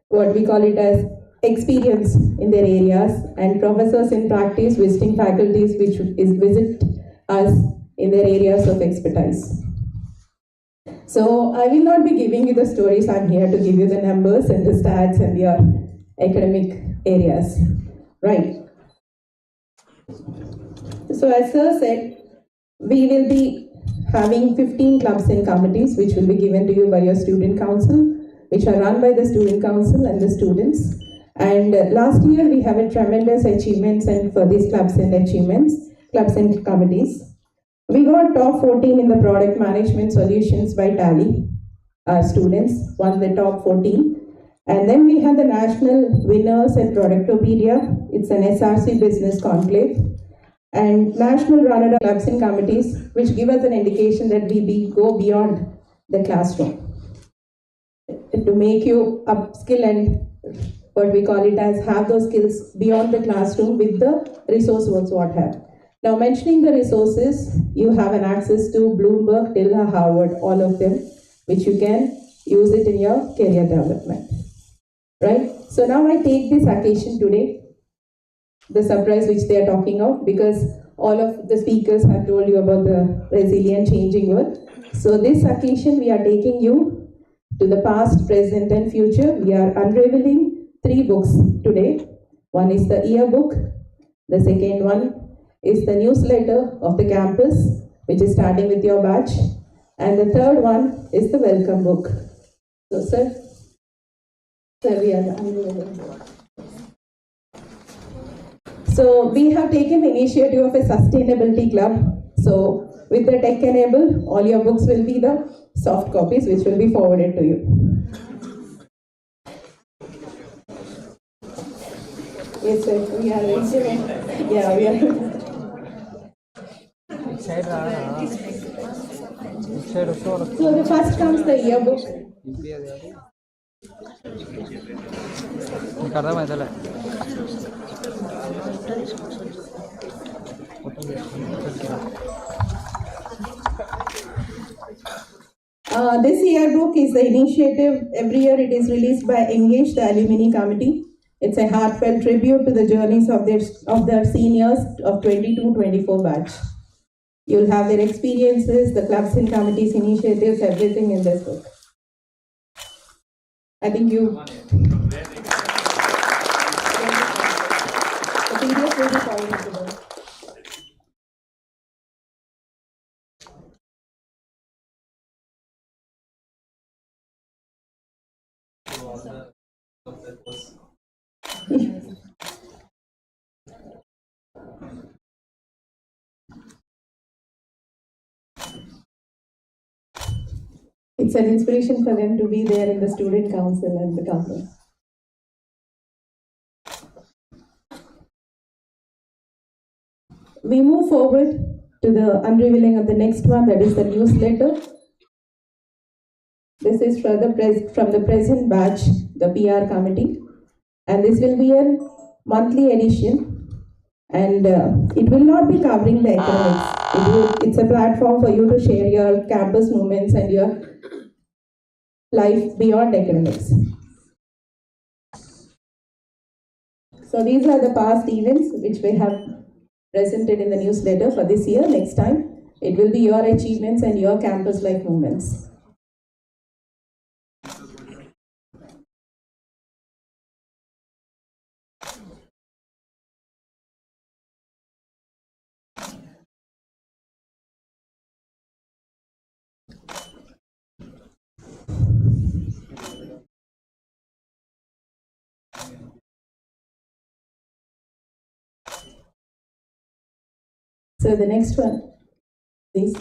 what we call it as experience in their areas, and professors in practice visiting faculties which visit us in their areas of expertise. So I will not be giving you the stories, I'm here to give you the numbers and the stats and your academic areas, right? So as sir said, we will be having 15 clubs and committees which will be given to you by your student council, which are run by the student council and the students. And last year we have a tremendous achievements and for these clubs and committees. We got top 14 in the product management solutions by Tally. Our students won the top 14. And then we had the national winners at Productopedia. It's an SRC business conclave. And national runner-up clubs and committees, which give us an indication that we go beyond the classroom. to make you upskill and what we call it as have those skills beyond the classroom with the resource what have. Now mentioning the resources, you have an access to Bloomberg, Dilla, Harvard, all of them, which you can use it in your career development. Right? So now I take this occasion today, the surprise which they are talking of, because all of the speakers have told you about the resilient changing world. So this occasion we are taking you to the past, present and future. We are unraveling 3 books today. One is the yearbook, the second one is the newsletter of the campus, which is starting with your batch, and the third one is the welcome book. So sir, we are unveiling. So we have taken the initiative of a sustainability club. So with the tech enabled, all your books will be the soft copies which will be forwarded to you. Yes sir, we are ready. Yeah, we are. So the first comes the yearbook. This yearbook is the initiative. Every year it is released by Engage, the Alumni Committee. It's a heartfelt tribute to the journeys of their seniors of 22-24 batch. You'll have their experiences, the clubs and committees, initiatives, everything in this book. I think you. The PDF will be forwarded to them. It's an inspiration for them to be there in the student council and the campus. We move forward to the unrevealing of the next one, that is the newsletter. This is from the present batch, the PR committee, and this will be a monthly edition, and it will not be covering the academics. It's a platform for you to share your campus moments and your life beyond academics. So these are the past events which we have presented in the newsletter for this year. Next time, it will be your achievements and your campus life moments. So the next one, please.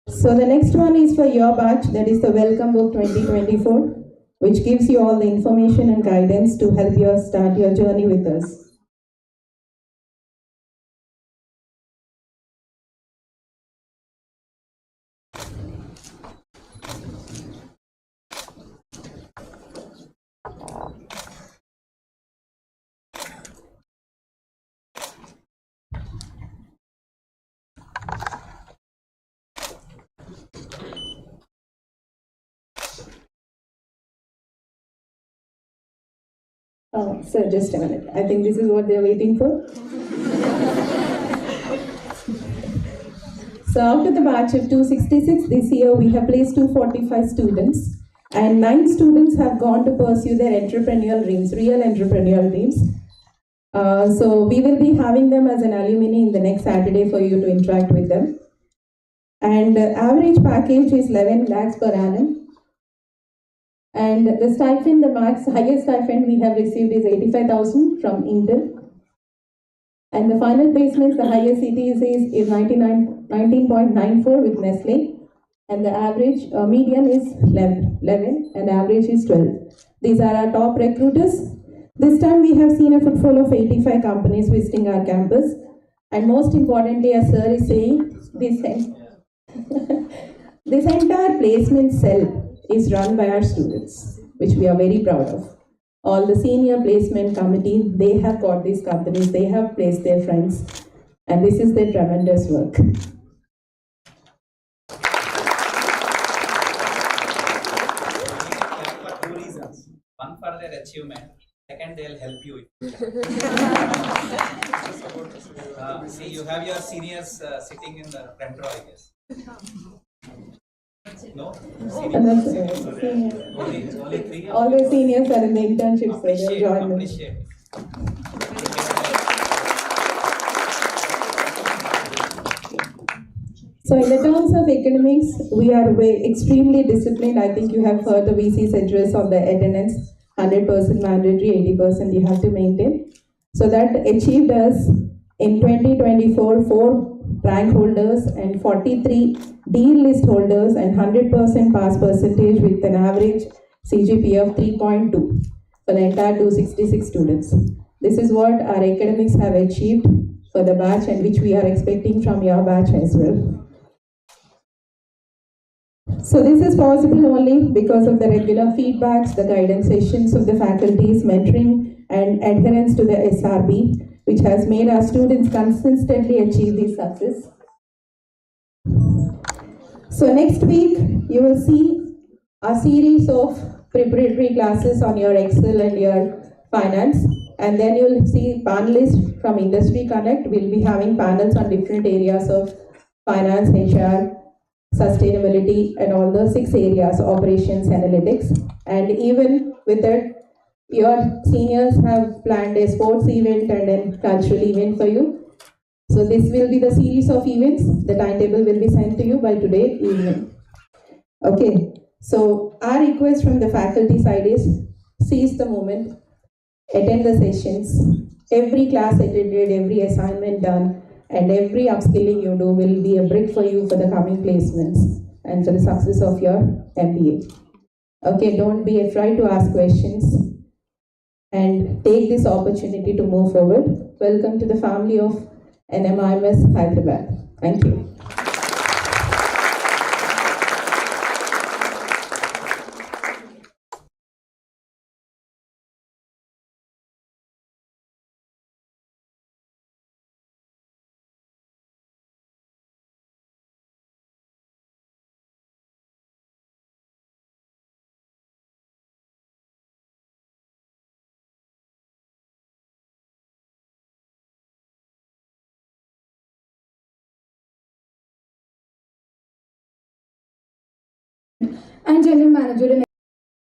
So the next one is for your batch, that is the Welcome Book 2024, which gives you all the information and guidance to help you start your journey with us. Oh, sir, just a minute. I think this is what they're waiting for. So after the batch of 266 this year, we have placed 245 students, and 9 students have gone to pursue their entrepreneurial dreams, real entrepreneurial dreams. So we will be having them as an alumni in the next Saturday for you to interact with them. And the average package is 11 lakhs per annum. And the stipend, the highest stipend we have received is 85,000 from Intel. And the final placements, the highest CTs is 19.94 with Nestle. And the average, median is 11 and average is 12. These are our top recruiters. This time we have seen a footfall of 85 companies visiting our campus, and most importantly, as sir is saying, this entire placement cell is run by our students, which we are very proud of. All the senior placement committee, they have got these companies, they have placed their friends, and this is their tremendous work. For two reasons. One, for their achievement. Second, they'll help you. See, you have your seniors sitting in the front row, I guess. No? Only three? All the seniors are in the internship, so they'll join them. Appreciate. So in the terms of academics, we are extremely disciplined. I think you have heard the VC's address on the attendance, 100% mandatory, 80% you have to maintain. So that achieved us in 2024, 4 rank holders and 43 dean list holders and 100% pass percentage with an average CGPA of 3.2 for the entire 266 students. This is what our academics have achieved for the batch and which we are expecting from your batch as well. So this is possible only because of the regular feedbacks, the guidance sessions of the faculties, mentoring and adherence to the SRB, which has made our students consistently achieve this success. So next week, you will see a series of preparatory classes on your Excel and your finance. And then you will see panelists from Industry Connect. We'll be having panels on different areas of finance, HR, sustainability, and all the 6 areas, operations, analytics. And even with that, your seniors have planned a sports event and a cultural event for you. So this will be the series of events. The timetable will be sent to you by today evening. Okay, so our request from the faculty side is seize the moment, attend the sessions, every class attended, every assignment done, and every upskilling you do will be a brick for you for the coming placements and for the success of your MBA. Okay, don't be afraid to ask questions and take this opportunity to move forward. Welcome to the family of NMIMS Hyderabad. Thank you. And General Manager in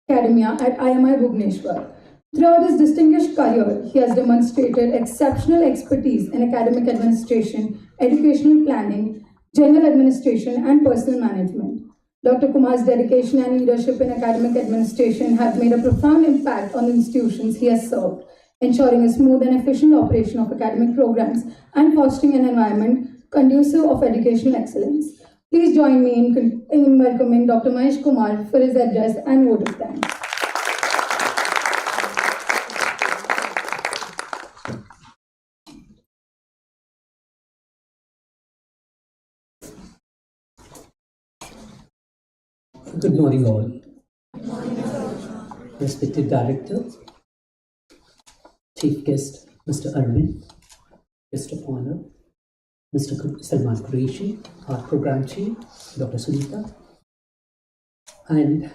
Academia at IMI Bhubaneswar. Throughout his distinguished career, he has demonstrated exceptional expertise in academic administration, educational planning, general administration, and personal management. Dr. Kumar's dedication and leadership in academic administration have made a profound impact on the institutions he has served, ensuring a smooth and efficient operation of academic programs and fostering an environment conducive of educational excellence. Please join me in welcoming Dr. Mahesh Kumar for his address and vote of thanks. Good morning all. Respected Director, Chief Guest Mr. Arvind, Guest of Honor Mr. Salman Qureshi, our Program Chief Dr. Sunita, and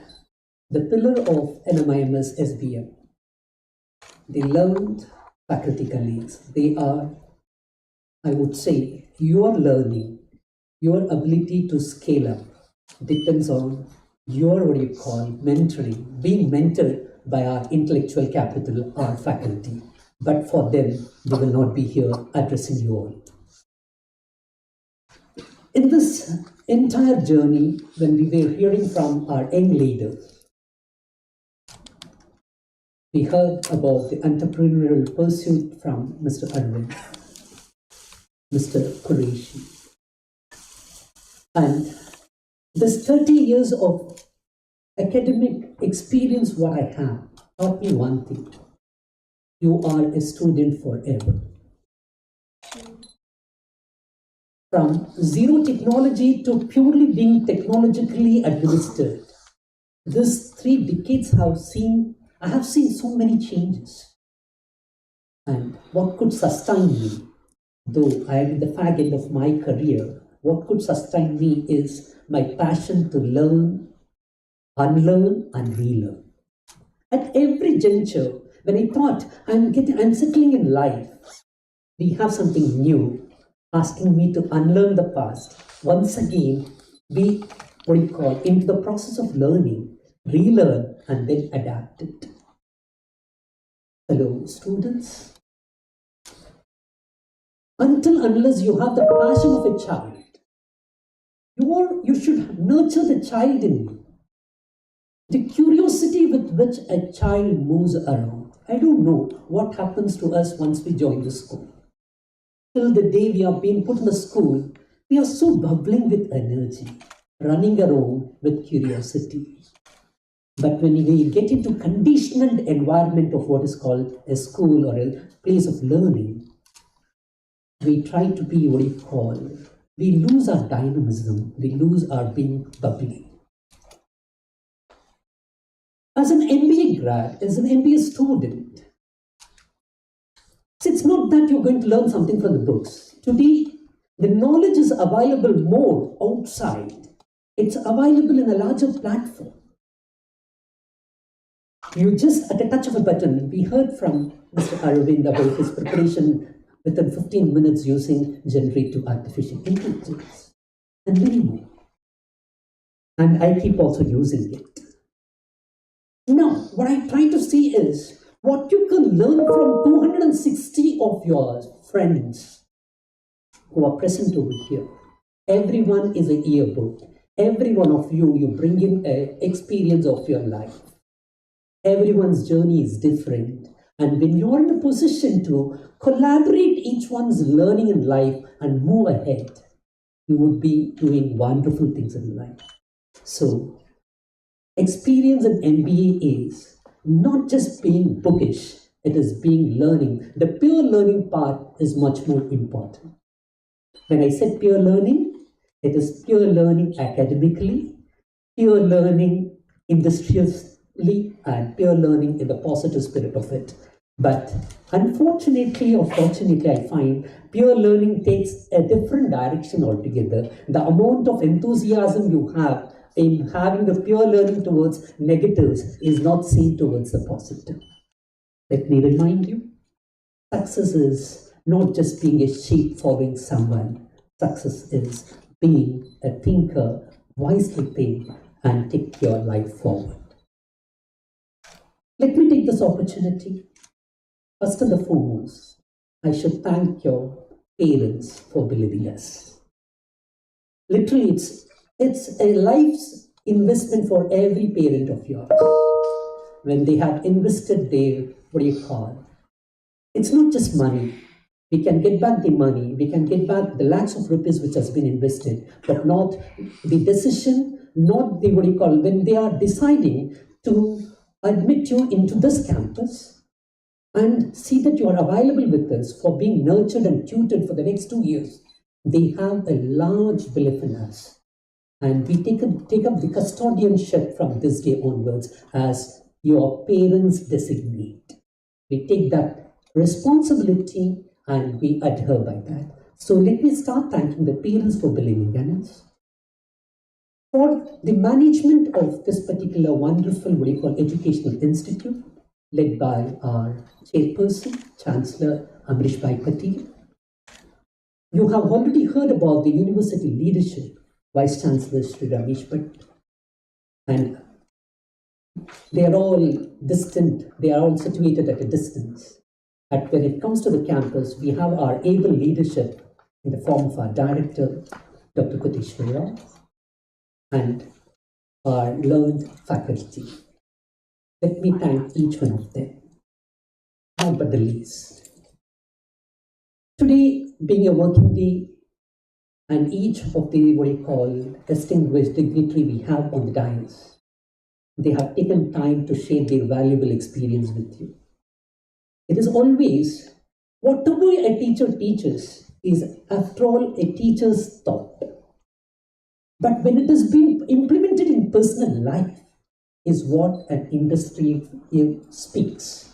the pillar of NMIMS SBM, the learned faculty colleagues. They are, I would say, your learning, your ability to scale up depends on your, what you call, mentoring, being mentored by our intellectual capital, our faculty. But for them, they will not be here addressing you all. In this entire journey, when we were hearing from our young leaders, we heard about the entrepreneurial pursuit from Mr. Arvind, Mr. Qureshi. And this 30 years of academic experience what I have taught me one thing. you are a student forever. From zero technology to purely being technologically administered, these 3 decades I have seen so many changes. And what could sustain me, though I am in the fag end of my career, what could sustain me is my passion to learn, unlearn, and relearn. At every juncture, when I thought I'm settling in life, we have something new asking me to unlearn the past. Once again, be into the process of learning, relearn, and then adapt it. Hello, students. Unless you have the passion of a child, you should nurture the child in you. The curiosity with which a child moves around. I don't know what happens to us once we join the school. Till the day we are being put in the school, we are so bubbling with energy, running around with curiosity. But when we get into conditioned environment of what is called a school or a place of learning, we try to be we lose our dynamism, we lose our being bubbly. As an MBA grad, as an MBA student, it's not that you're going to learn something from the books. Today, the knowledge is available more outside. It's available in a larger platform. You just, at a touch of a button, we heard from Mr. Arvind about his preparation within 15 minutes using generative artificial intelligence, and many more. And I keep also using it. Now, what I try to see is what you can learn from 260 of your friends who are present over here. Everyone is a yearbook. Every one of you bring in an experience of your life. Everyone's journey is different. And when you're in a position to collaborate each one's learning in life and move ahead, you would be doing wonderful things in life. So, experience in MBA is not just being bookish, it is being learning. The pure learning part is much more important. When I said pure learning, it is pure learning academically, pure learning industriously, and pure learning in the positive spirit of it. But unfortunately or fortunately, I find pure learning takes a different direction altogether. The amount of enthusiasm you have in having the pure learning towards negatives is not seen towards the positive. Let me remind you, success is not just being a sheep following someone. Success is being a thinker, wisely think, and take your life forward. Let me take this opportunity. First and foremost, I should thank your parents for believing us. Literally, it's a life's investment for every parent of yours. When they have invested their, it's not just money. We can get back the money, we can get back the lakhs of rupees which has been invested, but not the decision, not the, when they are deciding to admit you into this campus and see that you are available with us for being nurtured and tutored for the next 2 years. They have a large belief in us. And we take up the custodianship from this day onwards as your parents designate. We take that responsibility and we adhere by that. So let me start thanking the parents for believing in us. For the management of this particular wonderful, educational institute, led by our chairperson, Chancellor Amrish Bhai Patel. You have already heard about the university leadership, Vice Chancellor Sri Ramesh Bhatt. And they are all distant, they are all situated at a distance. And when it comes to the campus, we have our able leadership in the form of our director, Dr. Koteshwara, and our learned faculty. Let me thank each one of them, not but the least. Today, being a working day, and each of the distinguished dignitary we have on the dais, they have taken time to share their valuable experience with you. It is always, whatever a teacher teaches is, after all, a teacher's thought. But when it is being implemented in personal life, is what an industry speaks.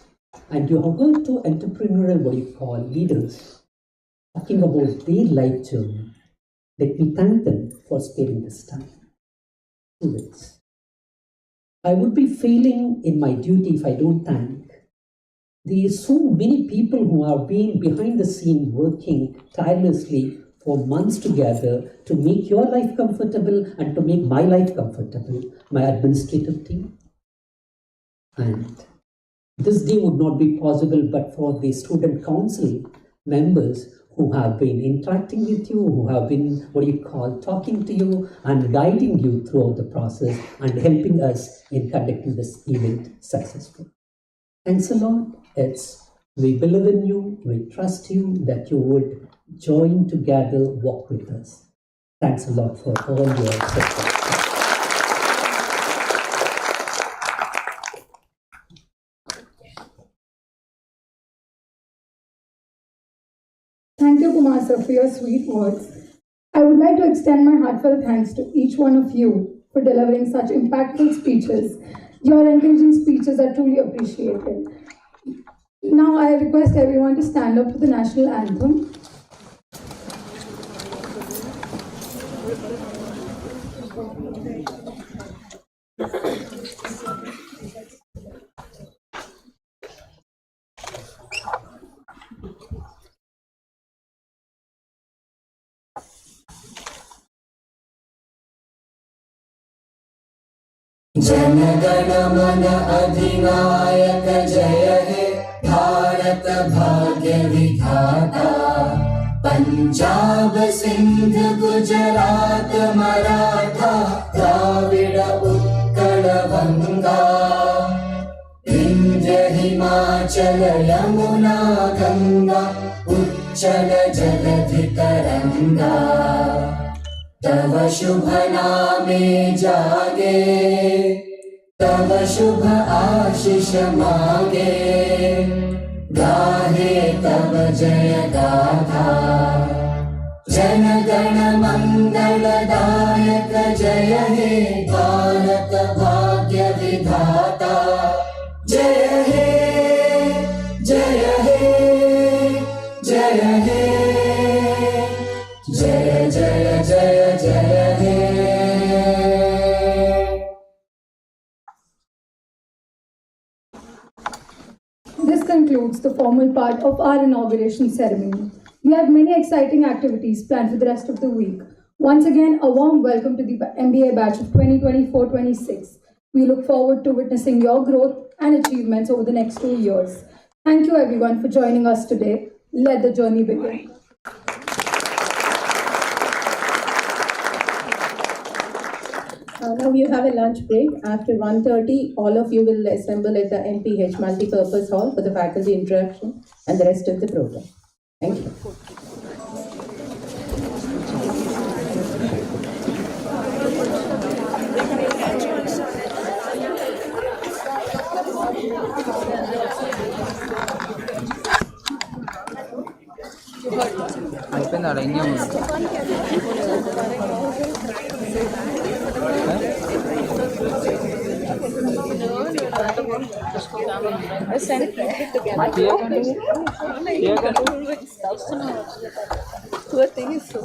And you have heard to entrepreneurial, what you call, leaders talking about their life journey. Let me thank them for sparing this time. Students, I would be failing in my duty if I don't thank. There are so many people who have been behind the scene working tirelessly for months together to make your life comfortable and to make my life comfortable, my administrative team. And this day would not be possible but for the student council members who have been interacting with you, who have been, talking to you and guiding you throughout the process and helping us in conducting this event successfully. Thanks a lot. We believe in you, we trust you that you would join together, walk with us. Thanks a lot for all your support. Thank you, Kumar sir, for your sweet words. I would like to extend my heartfelt thanks to each one of you for delivering such impactful speeches. Your engaging speeches are truly appreciated. Now I request everyone to stand up for the national anthem. जनगण मन अधिनायक जय हे भारत भाग्य विधाता पंजाब सिंध गुजरात मराठा द्राविड उत्कल गंगा विंध्य हिमाचल यमुना गंगा उच्चल जलधि तरंगा तव शुभ नामे जागे तव शुभ आशीष मागे गाहे तव जय गाथा जन गण मंगलदायक जय हे भारत भाग्य विधाता जय हे जय हे जय हे जय जय जय जय हे। This concludes the formal part of our inauguration ceremony. We have many exciting activities planned for the rest of the week. Once again, a warm welcome to the MBA batch of 2024-26. We look forward to witnessing your growth and achievements over the next 2 years. Thank you everyone for joining us today. Let the journey begin. Now you have a lunch break. After 1:30, all of you will assemble at the MPH Multipurpose Hall for the faculty interaction and the rest of the program. Thank you. అయిపోయిందా ఇంకేం Poor thing is so